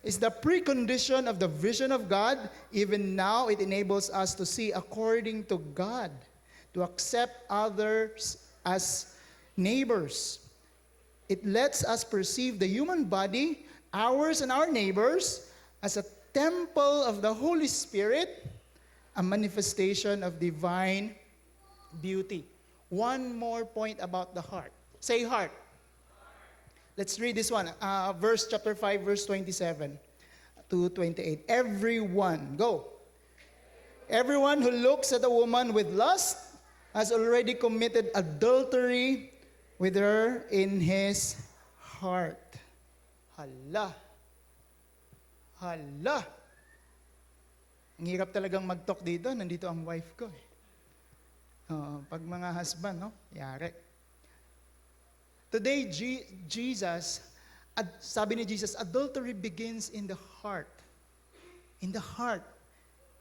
is the precondition of the vision of God. Even now, it enables us to see according to God, to accept others as neighbors. It lets us perceive the human body, ours and our neighbors, as a temple of the Holy Spirit, a manifestation of divine beauty. One more point about the heart. Say heart. Let's read this one. Chapter 5, verse 27 to 28. Everyone, go. Everyone who looks at a woman with lust has already committed adultery with her in his heart. Hala. Hala. Ang hirap talagang mag-talk dito. Nandito ang wife ko. Pag mga husband, no? Yari. Today, Jesus, sabi ni Jesus, adultery begins in the heart. In the heart.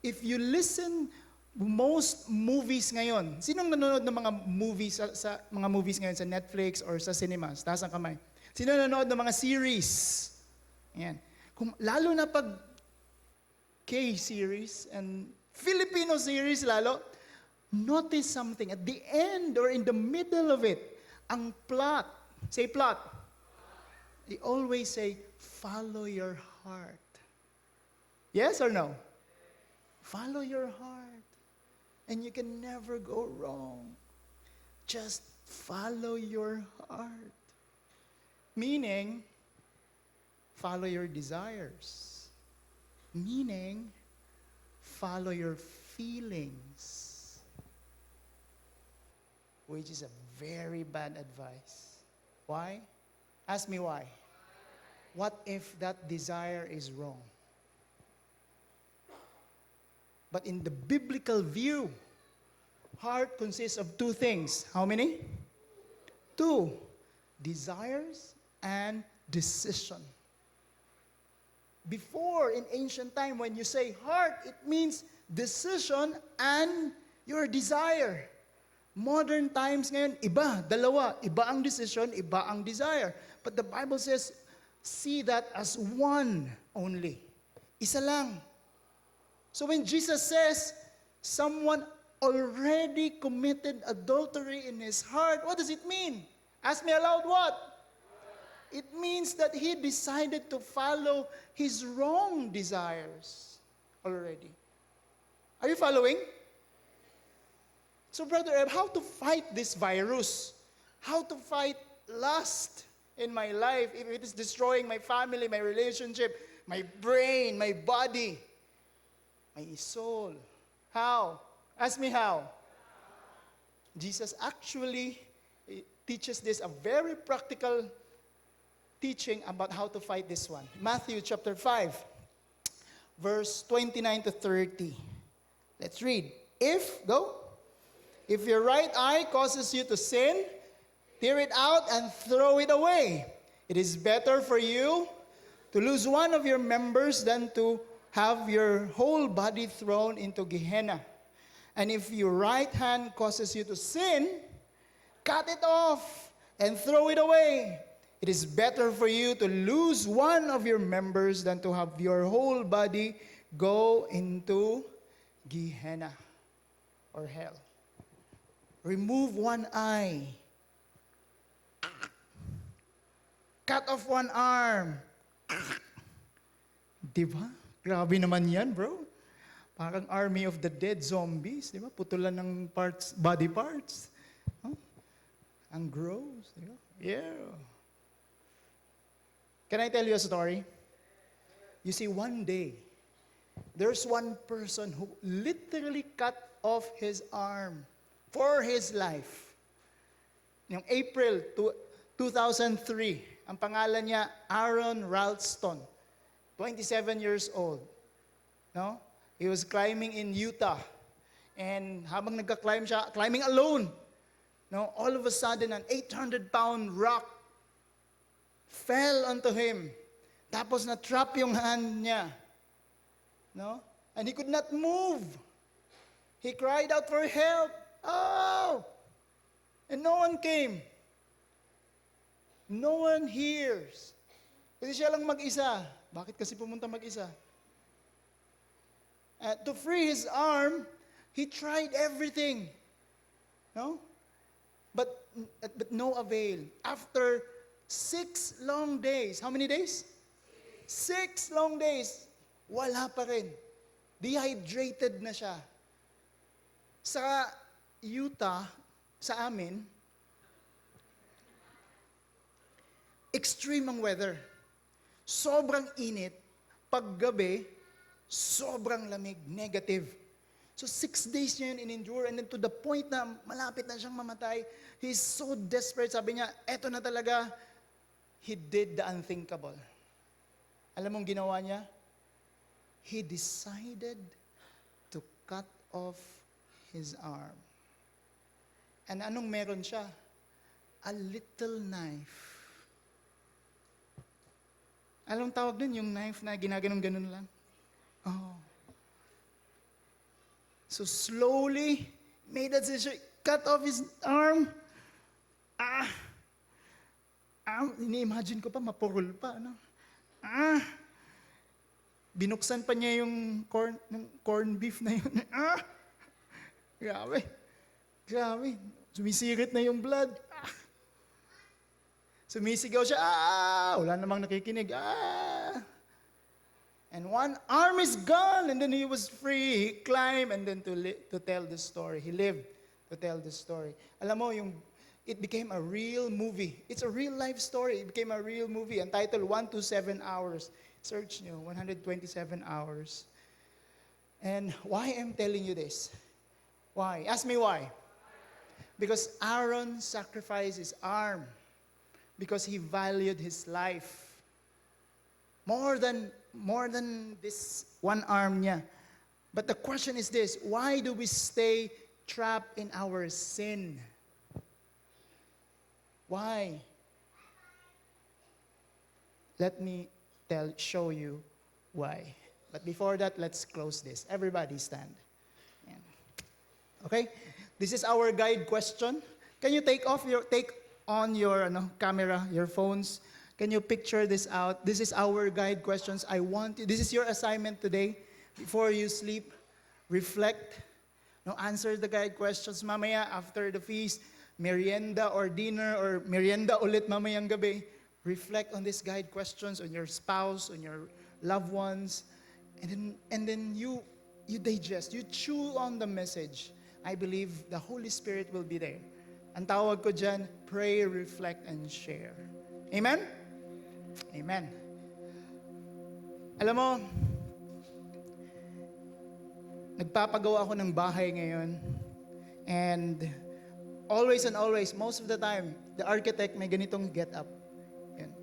If you listen, most movies ngayon, sinong nanonood ng mga movies sa mga movies ngayon sa Netflix or sa cinemas? Taas ang kamay. Sino nanonood ng mga series? Ayan. Lalo na pag K-series and Filipino series lalo, notice something. At the end or in the middle of it, ang plot, say plot. They always say, follow your heart. Yes or no? Follow your heart. And you can never go wrong. Just follow your heart. Meaning, follow your desires. Meaning, follow your feelings. Which is a very bad advice. Why? Ask me why. What if that desire is wrong? But in the biblical view, heart consists of two things. How many? Two. Desires and decision. Before, in ancient time, when you say heart, it means decision and your desire. Modern times ngayon, iba, dalawa. Iba ang decision, iba ang desire. But the Bible says, see that as one only. Isa lang. So when Jesus says, someone already committed adultery in his heart, what does it mean? Ask me aloud, what? It means that he decided to follow his wrong desires already. Are you following? So, Brother Eb, how to fight this virus? How to fight lust in my life if it is destroying my family, my relationship, my brain, my body, my soul? How? Ask me how. Jesus actually teaches this, a very practical teaching about how to fight this one. Matthew chapter 5, verse 29 to 30. Let's read. If your right eye causes you to sin, tear it out and throw it away. It is better for you to lose one of your members than to have your whole body thrown into Gehenna. And if your right hand causes you to sin, cut it off and throw it away. It is better for you to lose one of your members than to have your whole body go into Gehenna or hell. Remove one eye. Cut off one arm. Diba? Grabe naman yan, bro. Parang army of the dead zombies, diba? Putulan ng parts, body parts. Huh? Ang gross, diba? Yeah. Can I tell you a story? You see, one day, there's one person who literally cut off his arm for his life. Yung April 2003, ang pangalan niya Aaron Ralston, 27 years old. No? He was climbing in Utah. And habang nagka-climb siya, climbing alone, no? All of a sudden, an 800-pound rock fell onto him. Tapos na-trap yung hand niya. No? And he could not move. He cried out for help. Oh! And no one came. No one hears. Kasi siya lang mag-isa. Bakit kasi pumunta mag-isa? To free his arm, he tried everything. No? But no avail. After 6 long days, how many days? 6 long days, wala pa rin. Dehydrated na siya. Sa Utah, sa amin, extreme ang weather. Sobrang init. Paggabi, sobrang lamig, negative. So 6 days niya yun in-endure, and then to the point na malapit na siyang mamatay, he's so desperate. Sabi niya, eto na talaga. He did the unthinkable. Alam mong ginawa niya? He decided to cut off his arm. And anong meron siya? A little knife. Anong tawag dun? Yung knife na ginaganon-ganon lang? Oh. So slowly, made that decision, cut off his arm. Ini-imagine ko pa, mapurol pa. Ano? Binuksan pa niya yung corn beef na yun. Grabe. Grabe. Sumisirit na yung blood. Sumisigaw siya. Wala namang nakikinig. And one arm is gone, and then he was free. He climbed, and then to tell the story. He lived to tell the story. Alam mo, it became a real movie. It's a real life story. It became a real movie. Entitled 127 Hours. Search nyo, 127 hours. And why I'm telling you this? Why? Ask me why. Because Aaron sacrificed his arm. Because he valued his life. More than this one arm niya. But the question is this, why do we stay trapped in our sin? Why? Let me show you why. But before that, let's close this. Everybody stand. Yan. Okay? This is our guide question. Can you take on your camera, your phones? Can you picture this out? This is our guide questions. This is your assignment today. Before you sleep, reflect. Answer the guide questions mamaya after the feast, merienda or dinner, or merienda ulit mamayang gabi. Reflect on these guide questions, on your spouse, on your loved ones. And then you digest, you chew on the message. I believe the Holy Spirit will be there. Ang tawag ko dyan, pray, reflect, and share. Amen? Amen. Alam mo, nagpapagawa ako ng bahay ngayon. And always, most of the time, the architect may ganitong get up. Yan.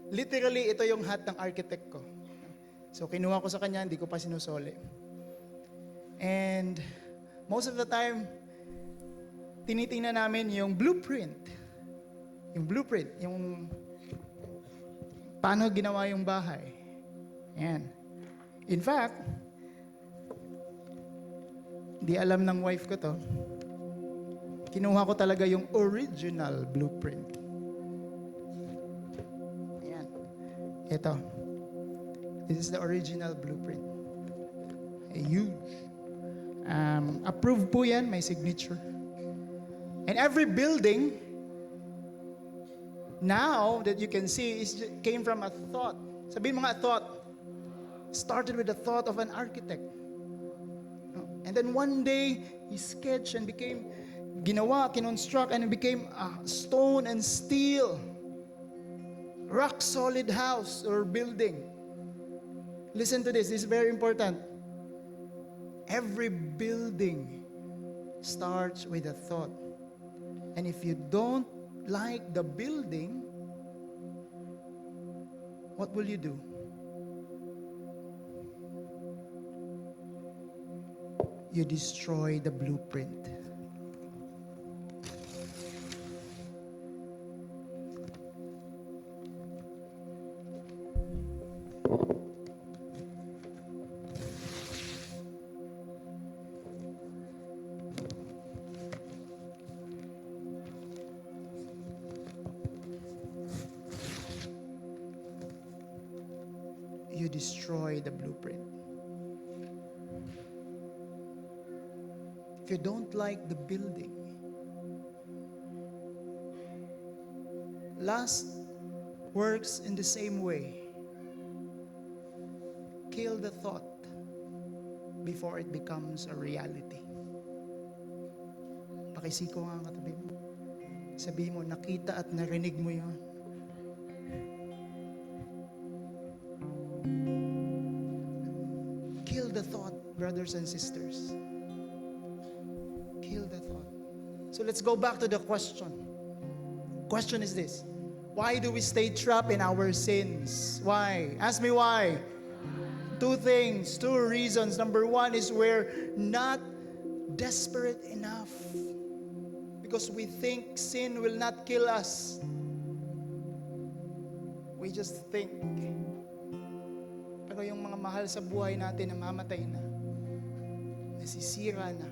Literally, ito yung hat ng architect ko. So, kinuha ko sa kanya, hindi ko pa sinusoli. And most of the time, tinitingnan namin yung blueprint. Yung paano ginawa yung bahay. Yan. In fact, di alam ng wife ko to, kinuha ko talaga yung original blueprint. Yan. Ito. This is the original blueprint. Huge. Approved po yan, may signature. And every building, now that you can see, came from a thought. Sabihin mo nga, thought. Started with the thought of an architect. And then one day, he sketched and kinonstruct, and it became stone and steel. Rock solid house or building. Listen to this is very important. Every building starts with a thought. And if you don't like the building, what will you do? You destroy the blueprint. destroy the blueprint. If you don't like the building, lust works in the same way. Kill the thought before it becomes a reality. Pakisiko nga ang katabi mo. Sabihin mo, nakita at narinig mo yun. Kill the thought, brothers and sisters. Kill the thought. So let's go back to the question. Question is this: why do we stay trapped in our sins? Why? Ask me why. Two things, two reasons. Number one is we're not desperate enough because we think sin will not kill us. We just think. Pero yung mga mahal sa buhay natin namamatay na, nasisira na.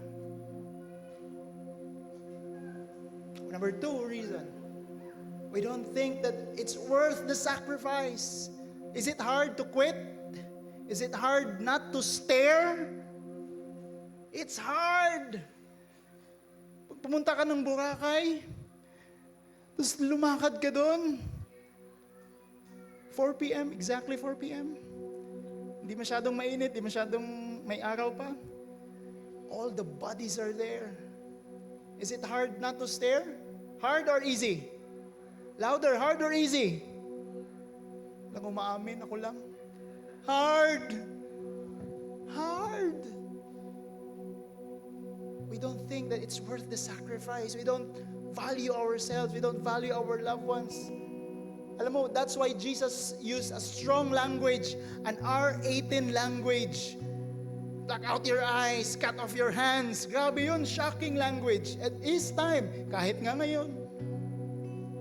Number two reason, we don't think that it's worth the sacrifice. Is it hard to quit? Is it hard not to stare? It's hard. Pag pumunta ka ng Boracay, tapos lumakad ka doon, 4 p.m., exactly 4 p.m. Hindi masyadong mainit, hindi masyadong may araw pa. All the bodies are there. Is it hard not to stare? Hard or easy? Louder, hard or easy? Lang umaamin, ako lang. Hard. Hard. We don't think that it's worth the sacrifice. We don't value ourselves. We don't value our loved ones. Alam mo, that's why Jesus used a strong language, an R18 language. Pluck out your eyes, cut off your hands. Grabe yun, shocking language. At his time, kahit nga ngayon.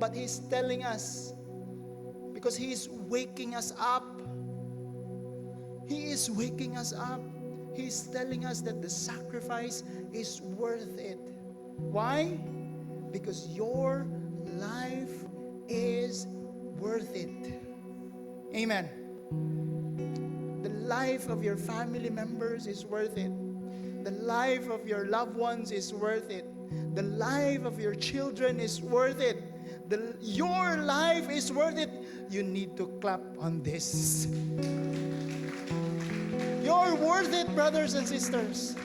But He's telling us, because He is waking us up. He is waking us up. He's telling us that the sacrifice is worth it. Why? Because your life is worth it. Amen. The life of your family members is worth it. The life of your loved ones is worth it. The life of your children is worth it. Your life is worth it. You need to clap on this. You're worth it, brothers and sisters.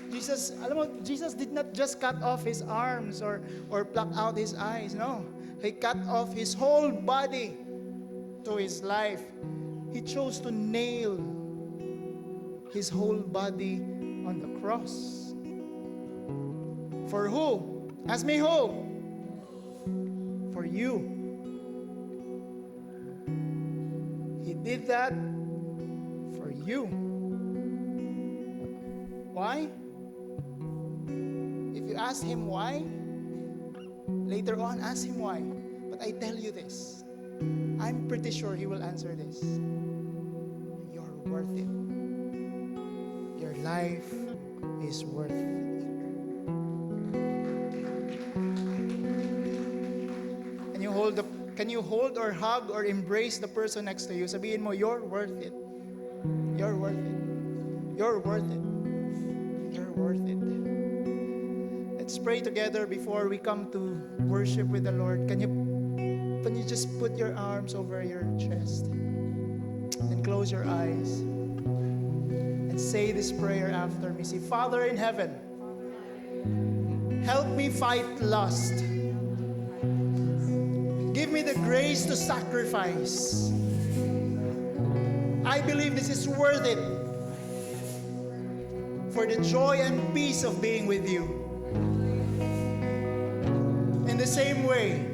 Jesus, alam mo, Jesus did not just cut off His arms or pluck out His eyes. No. He cut off His whole body to His life. He chose to nail His whole body on the cross. For who? Ask me who? For you. He did that for you. Why? If you ask Him why, later on ask Him why. But I tell you this, I'm pretty sure He will answer this. You're worth it. Your life is worth it. Can you hold or hug or embrace the person next to you? Sabihin mo, you're worth it. You're worth it. You're worth it. You're worth it. Let's pray together before we come to worship with the Lord. Can you just put your arms over your chest and close your eyes and say this prayer after me. Say, Father in heaven, help me fight lust. Give me the grace to sacrifice. I believe this is worth it for the joy and peace of being with you. In the same way,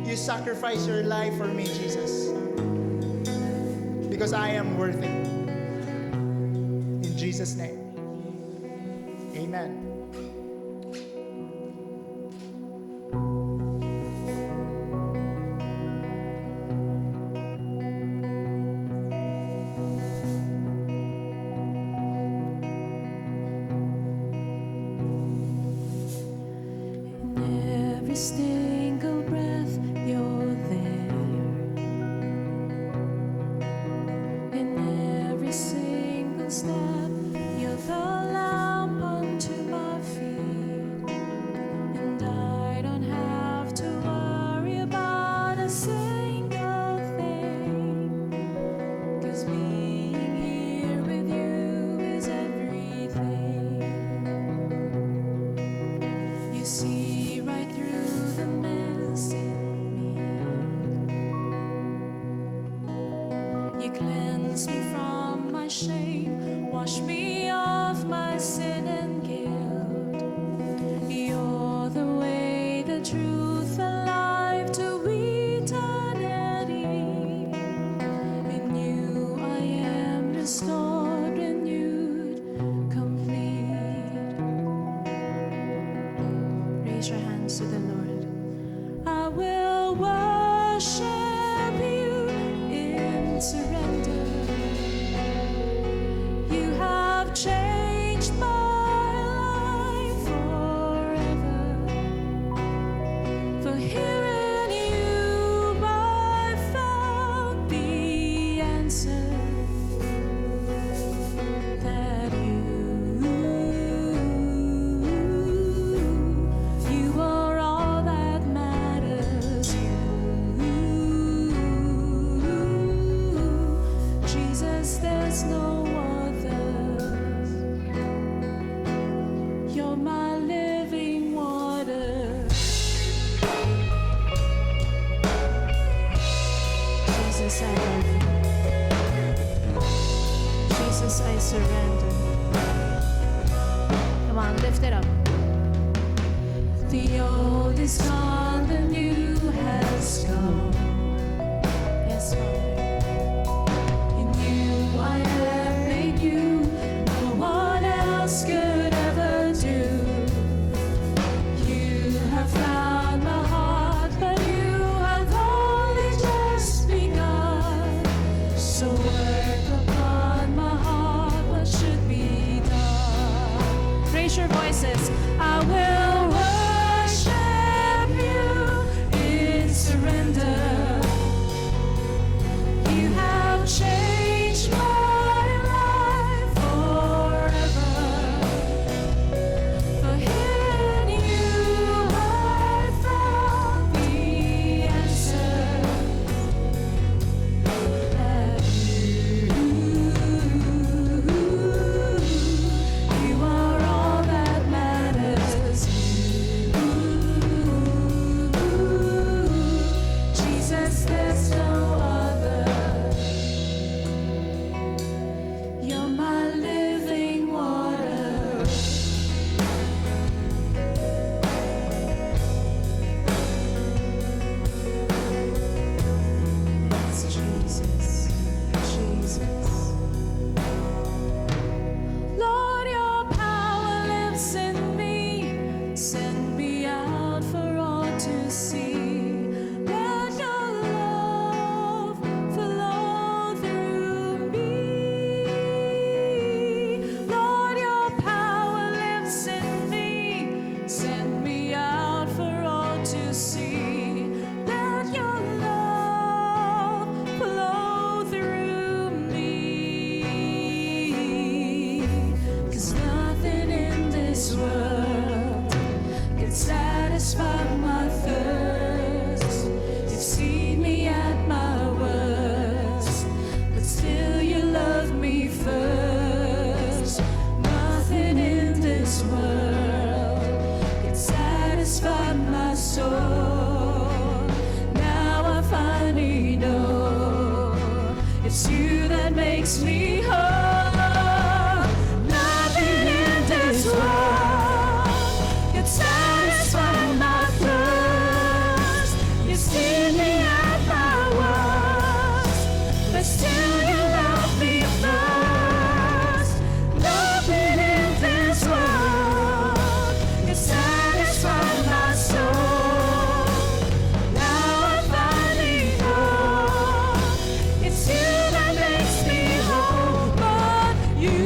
you sacrifice your life for me, Jesus, because I am worth it. In Jesus' name, amen. Every single breath, you're there. see right through the mess in me. You cleanse me from my shame, wash me of my sin and guilt. You're the way, the truth, the life to eternity. In you I am restored, renewed, complete. Raise your hands to the Lord. I will worship you in surrender. You have changed my life forever. For here in you I found the answer that you are all that matters. Jesus, there's no other. You're my living water. Jesus, I love you. Jesus, I surrender. Come on, lift it up. The old is gone, the new has come. Yes, Father. In you I am made new. No one else could ever do. You have found my heart, but you have only just begun. So work upon my heart what should be done. Raise your voices. I will worship you in surrender. You have changed my life forever. For in you I found the answer that you are all that matters. Jesus, there's no other. You're my living water. Yes, Jesus, Jesus. Lord, your power lives in me. Send me out for all to see. Let your love flow through me. Lord, your power lives in me. Send me out for all to see. Let your love flow through me. 'Cause nothing in this world can satisfy my thirst. You've seen me at my worst, but still you love me first. Nothing in this world can satisfy my soul. Now I finally know it's you that makes me whole. Nothing in this world can satisfy my thirst. You see me at my worst, but still you love me first. Nothing in this world can satisfy my soul. Now I finally know it's you that makes me whole. But you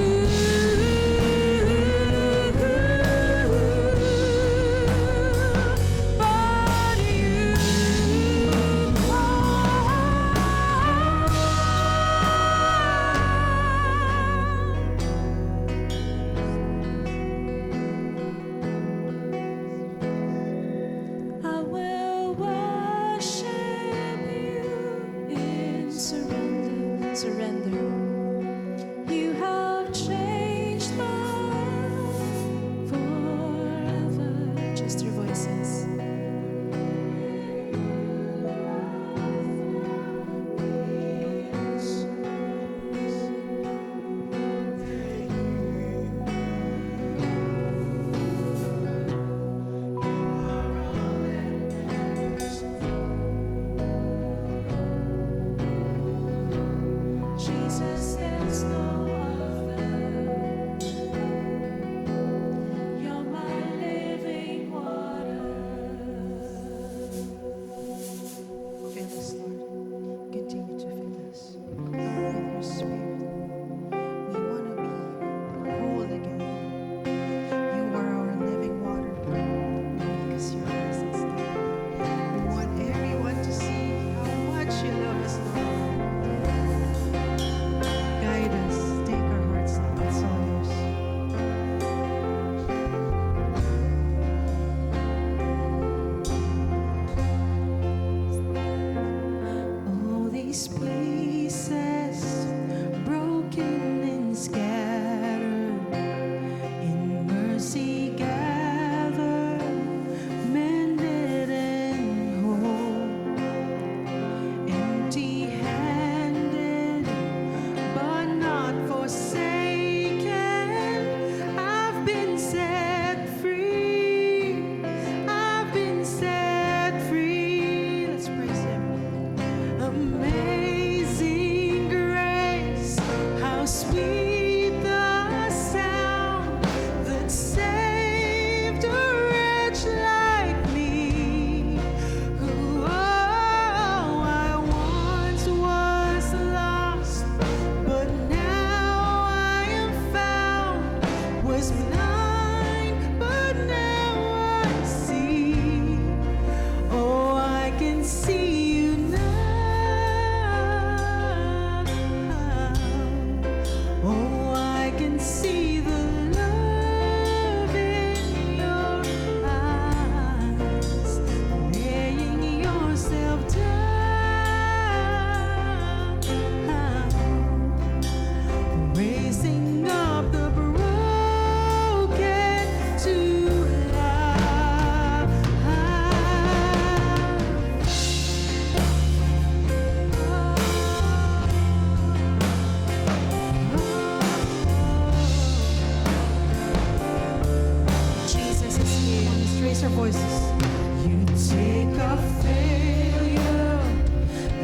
You take our failure,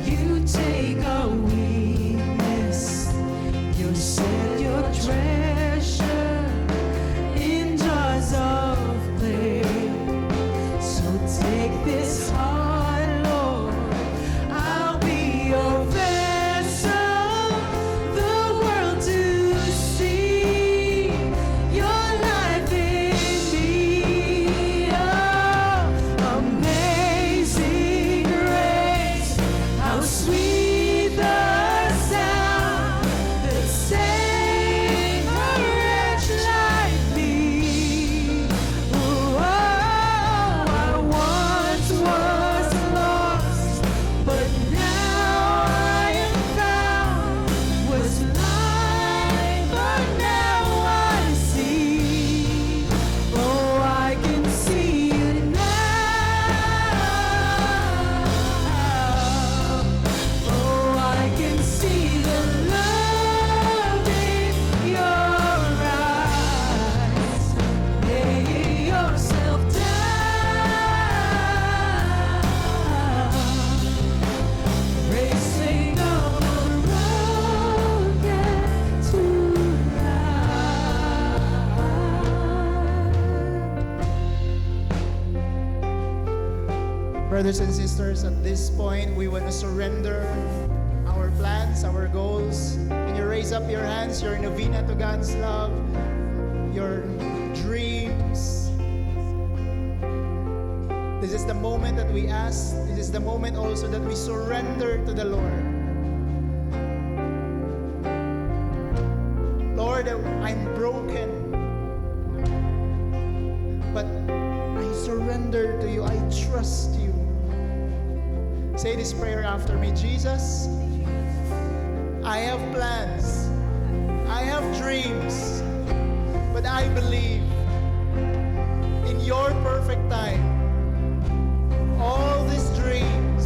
you take our weakness, you set your treasure in jars of clay. So take this heart, Lord, I'll be your vessel, the world to see your life in me. Oh, amazing grace, how sweet the sound that saved a wretch like me. Oh, I once was lost, but now I am found. Was blind, but now I see. Oh, I can see it now. Oh, I can see the love in your eyes. Lay yourself down, racing on the road tonight. Brothers and sisters, at this point, we want to surrender our plans, our goals. Can you raise up your hands, your novena to God's love, your dreams? This is the moment that we ask. This is the moment also that we surrender to the Lord. Lord, I'm broken, but I surrender to you. I trust you. Say this prayer after me. Jesus, I have plans, I have dreams, but I believe in your perfect time. All these dreams,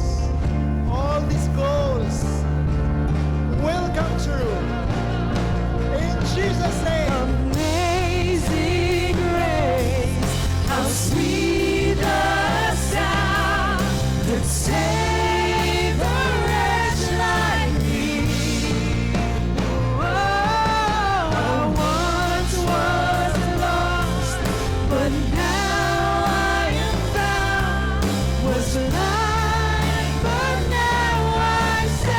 all these goals will come true. In Jesus' name. Amazing grace, how sweet the sound that saved a wretch like me. Oh, I once was lost, but now I am found. Was blind, but now I see.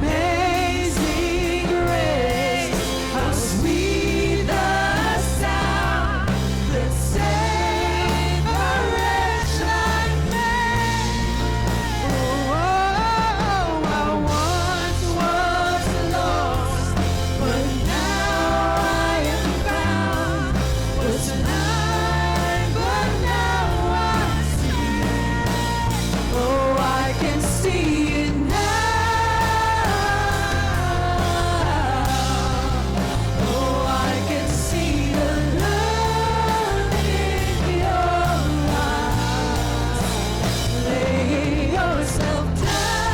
Amazing grace, how sweet the sound that saved a wretch like me. Oh, I once was lost, but now I am found. Was blind, but now I see. Oh, I can see it now. Oh, I can see the love in your eyes. Lay yourself down,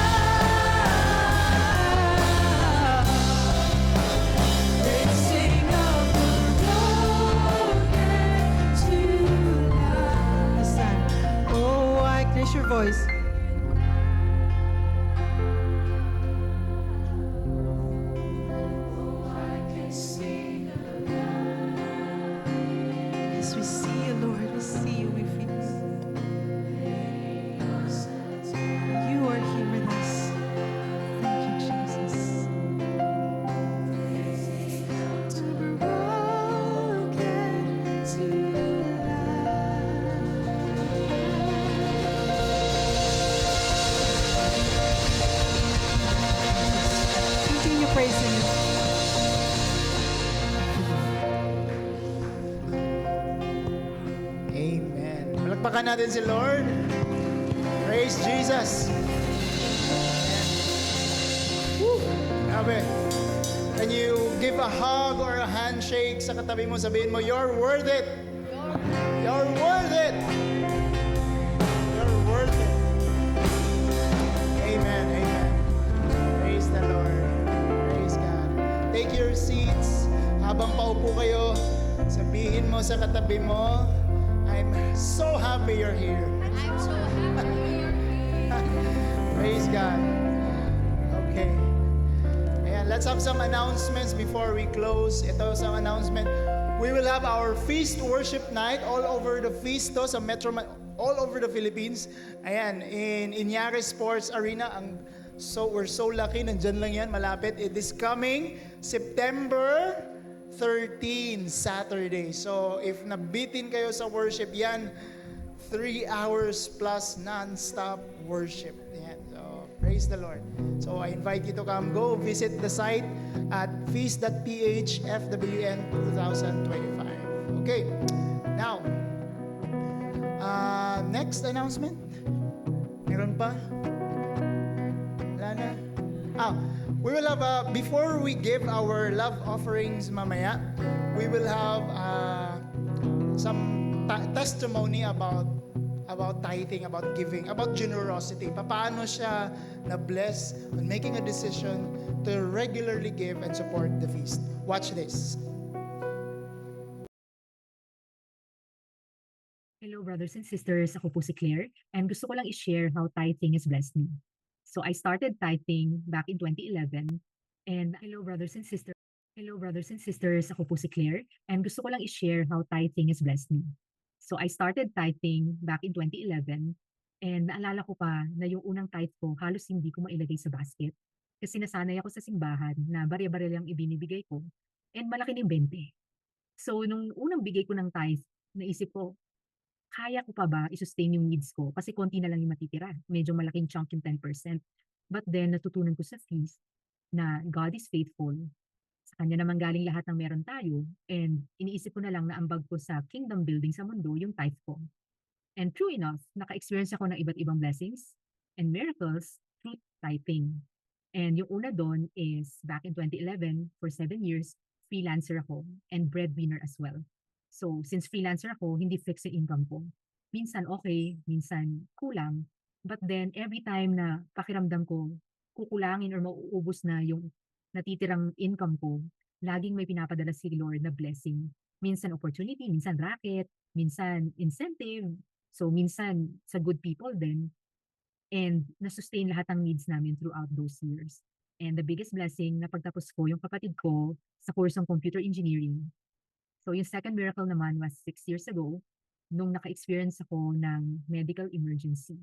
racing up the road tonight. Listen. Oh, raise your voice. Yes, we see you, Lord. We see you. We feel you are here with us. Thank you, Jesus. To be broken to life. Continue praising Him. Amen. Palakpakan natin si Lord. Praise Jesus. Woo! Grabe. Can you give a hug or a handshake sa katabi mo? Sabihin mo, you're worth it. You're worth it. You're worth it. Amen. Amen. Praise the Lord. Praise God. Take your seats. Habang paupo kayo, Sabihin mo sa katabi mo, I'm so happy you're here. I'm so happy. Praise God. Okay. Ayan, let's have some announcements before we close. Ito sa announcement. We will have our feast worship night all over the feast to sa all over the Philippines. Ayan, in Iñare Sports Arena. We're so lucky, nandyan lang yan, malapit. It is coming September 13, Saturday. So, if nabitin kayo sa worship, yan, 3 hours plus non-stop worship. Yan. So, praise the Lord. So, I invite you to come. Go visit the site at feast.ph FWN 2025. Okay. Now, next announcement. Meron pa? Wala na? We will have, before we give our love offerings mamaya, we will have some testimony about tithing, about giving, about generosity. Paano siya na-bless on making a decision to regularly give and support the feast. Watch this. Hello brothers and sisters, ako po si Claire and gusto ko lang i-share how tithing has blessed me. So I started tithing back in 2011 and hello brothers and sisters, ako po si Claire and gusto ko lang i-share how tithing has blessed me. So I started tithing back in 2011 and naalala ko pa na yung unang tithe ko halos hindi ko mailagay sa basket kasi nasanay ako sa simbahan na bare-bare lang ibinibigay ko and malaki ng 20. So nung unang bigay ko ng tithe, naisip ko, kaya ko pa ba i-sustain yung needs ko? Kasi konti na lang yung matitira. Medyo malaking chunk yung 10%. But then, natutunan ko sa feast na God is faithful. Sa Kanya naman galing lahat ng meron tayo. And iniisip ko na lang na ambag ko sa kingdom building sa mundo, yung tithe ko. And true enough, naka-experience ako ng iba't ibang blessings and miracles through tithing. And yung una doon is back in 2011, for 7 years, freelancer ako and breadwinner as well. So, since freelancer ako, hindi fixed yung income ko. Minsan okay, minsan kulang. But then, every time na pakiramdam ko, kukulangin or mauubos na yung natitirang income ko, laging may pinapadala si Lord na blessing. Minsan opportunity, minsan racket, minsan incentive. So, minsan sa good people din. And nasustain lahat ng needs namin throughout those years. And the biggest blessing na pagtapos ko, yung kapatid ko sa kursong computer engineering. So yung second miracle naman was 6 years ago nung naka-experience ako ng medical emergency.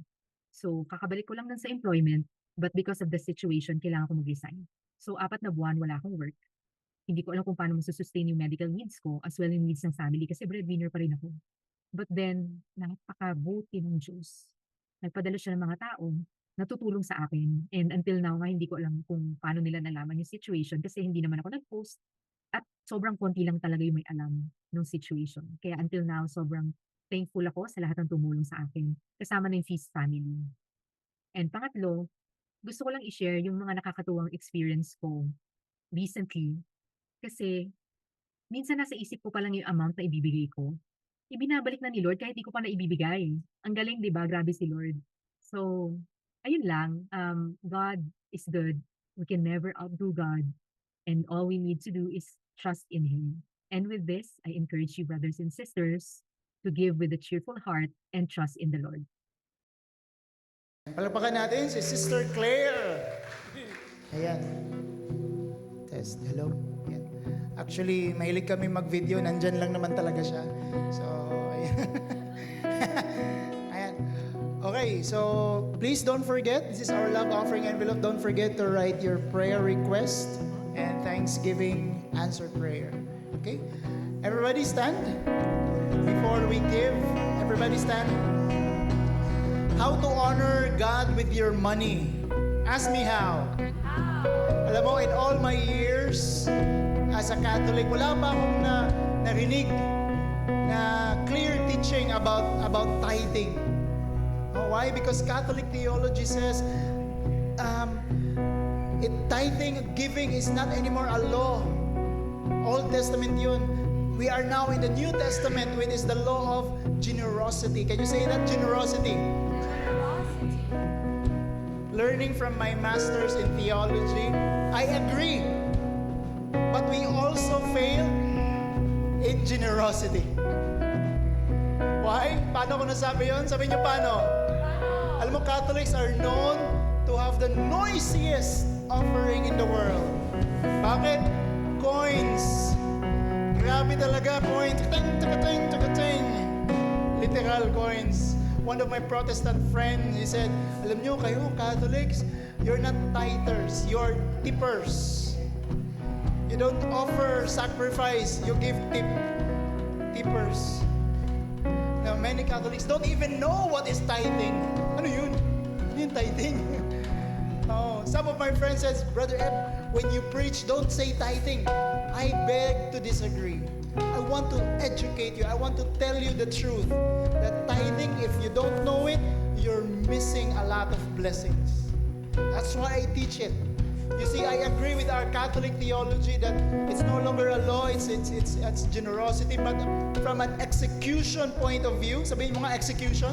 So kakabalik ko lang dun sa employment but because of the situation, kailangan ko mag-resign. So 4 na buwan wala akong work. Hindi ko alam kung paano masustain yung medical needs ko as well yung needs ng family kasi breadwinner pa rin ako. But then, napakabuti ng Diyos. Nagpadala siya ng mga tao na tutulong sa akin. And until now nga, hindi ko alam kung paano nila nalaman yung situation kasi hindi naman ako nag-post. At sobrang konti lang talaga yung may alam ng situation. Kaya until now, sobrang thankful ako sa lahat ng tumulong sa akin. Kasama na yung Feast family. And pangatlo, gusto ko lang i-share yung mga nakakatuwang experience ko recently. Kasi minsan nasa isip ko pa lang yung amount na ibibigay ko. Ibinabalik na ni Lord kahit di ko pa na ibibigay. Ang galing, di ba? Grabe si Lord. So, ayun lang. God is good. We can never outdo God. And all we need to do is trust in Him. And with this, I encourage you, brothers and sisters, to give with a cheerful heart and trust in the Lord. Palakpakan natin si Sister Claire. Ayan. Test. Hello. Ayan. Actually, mahilig kami mag-video. Nandyan lang naman talaga siya. So, ayan. Ayan. Okay, so please don't forget, this is our love offering envelope. Don't forget to write your prayer request and Thanksgiving answered prayer. Okay? Everybody stand. Before we give, everybody stand. How to honor God with your money? Ask me how. Alam mo, in all my years as a Catholic, wala pa akong narinig na clear teaching about tithing. Oh, why? Because Catholic theology says tithing, giving is not anymore a law. Old Testament yun. We are now in the New Testament, which is the law of generosity. Can you say that? Generosity. Learning from my masters in theology, I agree. But we also fail in generosity. Why? Paano ko nasabi yun? Sabi niyo paano? Alam mo, Catholics are known to have the noisiest offering in the world. Bakit? Coins. Grabe talaga, coins. Ting, ting, ting, ting. Literal coins. One of my Protestant friends, he said, alam niyo, kayo, Catholics, you're not tithers, you're tippers. You don't offer sacrifice, you give tip. Tippers. Now, many Catholics don't even know what is tithing. Ano yun? Ano yung tithing? Oh, some of my friends says, Brother Ed, when you preach, don't say tithing. I beg to disagree. I want to educate you. I want to tell you the truth. That tithing, if you don't know it, you're missing a lot of blessings. That's why I teach it. You see, I agree with our Catholic theology that it's no longer a law, it's generosity, but from an execution point of view, sabihin mo nga execution,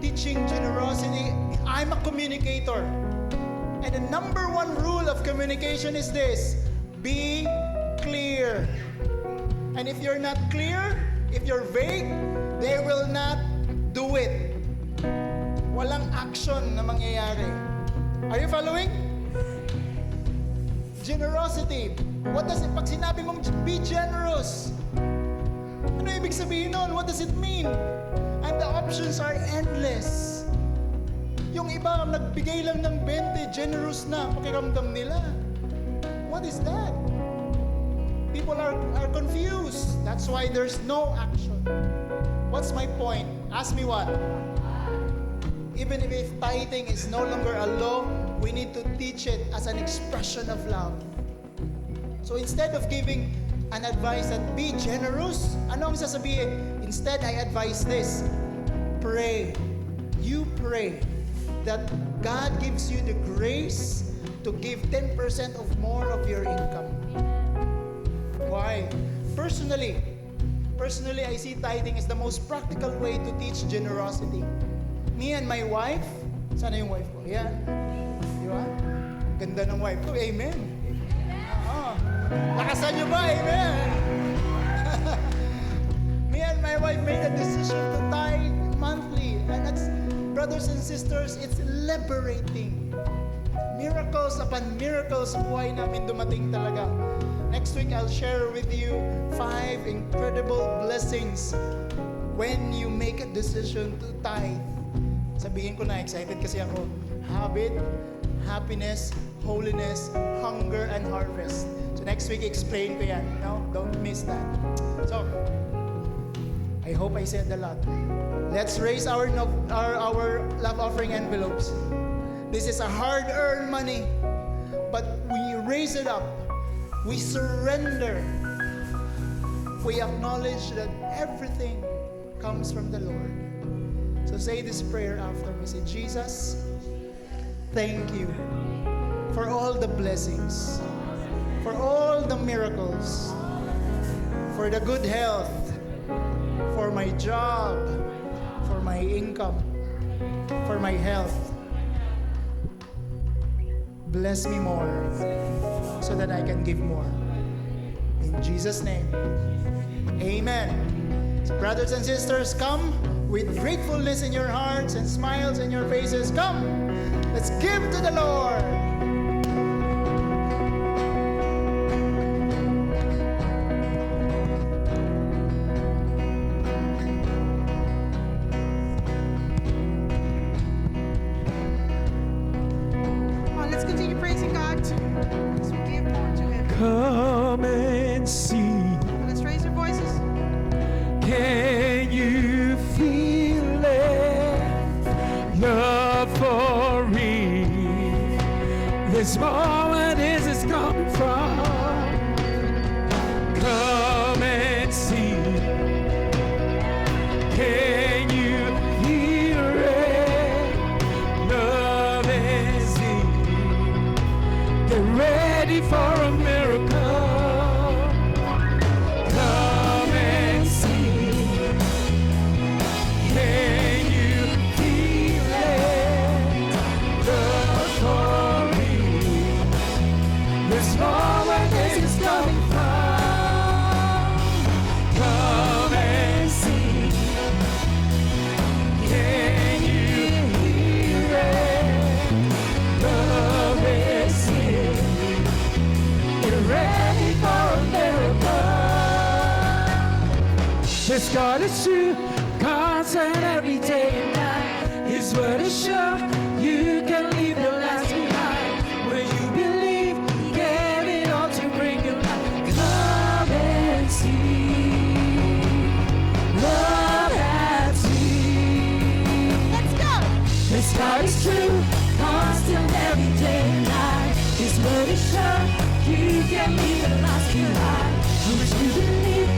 teaching generosity, I'm a communicator. And the number one rule of communication is this: be clear. And if you're not clear, if you're vague, they will not do it. Walang action na mangyayari. Are you following? Generosity. What does it, pag sinabi mong be generous, ano ibig sabihin nun? What does it mean? And the options are endless. Yung iba, nagbigay lang ng 20, generous na, pakiramdam nila. What is that? People are confused. That's why there's no action. What's my point? Ask me what? Even if tithing is no longer a law, we need to teach it as an expression of love. So instead of giving an advice that be generous, ano ang sasabihin? Instead, I advise this: pray. You pray that God gives you the grace to give 10% of more of your income. Why? Personally, I see tithing as the most practical way to teach generosity. Me and my wife, sana yung wife ko? Yan. Di ba? Ganda ng wife ko. Amen. Lakasan niyo ba? Amen. Me and my wife made a decision to tithe monthly. And that's, brothers and sisters, it's liberating. Miracles upon miracles sa buhay namin dumating talaga. Next week, I'll share with you 5 incredible blessings when you make a decision to tithe. Sabihin ko na, excited kasi ako. Habit, happiness, holiness, hunger, and harvest. So next week, explain ko yan. No? Don't miss that. So, I hope I said a lot. Let's raise our love offering envelopes. This is a hard-earned money, but we raise it up. We surrender. We acknowledge that everything comes from the Lord. So say this prayer after me. Say, Jesus, thank you for all the blessings, for all the miracles, for the good health, for my job, for my income, for my health. Bless me more so that I can give more. In Jesus' name, amen. So brothers and sisters, come with gratefulness in your hearts and smiles in your faces. Come, let's give to the Lord. Let's continue praising God as we give more to Him. Come and see. Let's raise our voices. Can you feel it? Love for real. This moment is it's coming from. Come and see. Can you hear it? Love is here. Get ready for a miracle. Come and see. Can you feel it? Love for me. This moment This God is true, constant every day and night. His word is sure, you can leave your life behind. When you believe, He gave it all to bring you life. Come and see, love and see. Let's go. This God is true, constant every day and night. His word is sure, you can leave your life behind. When you believe,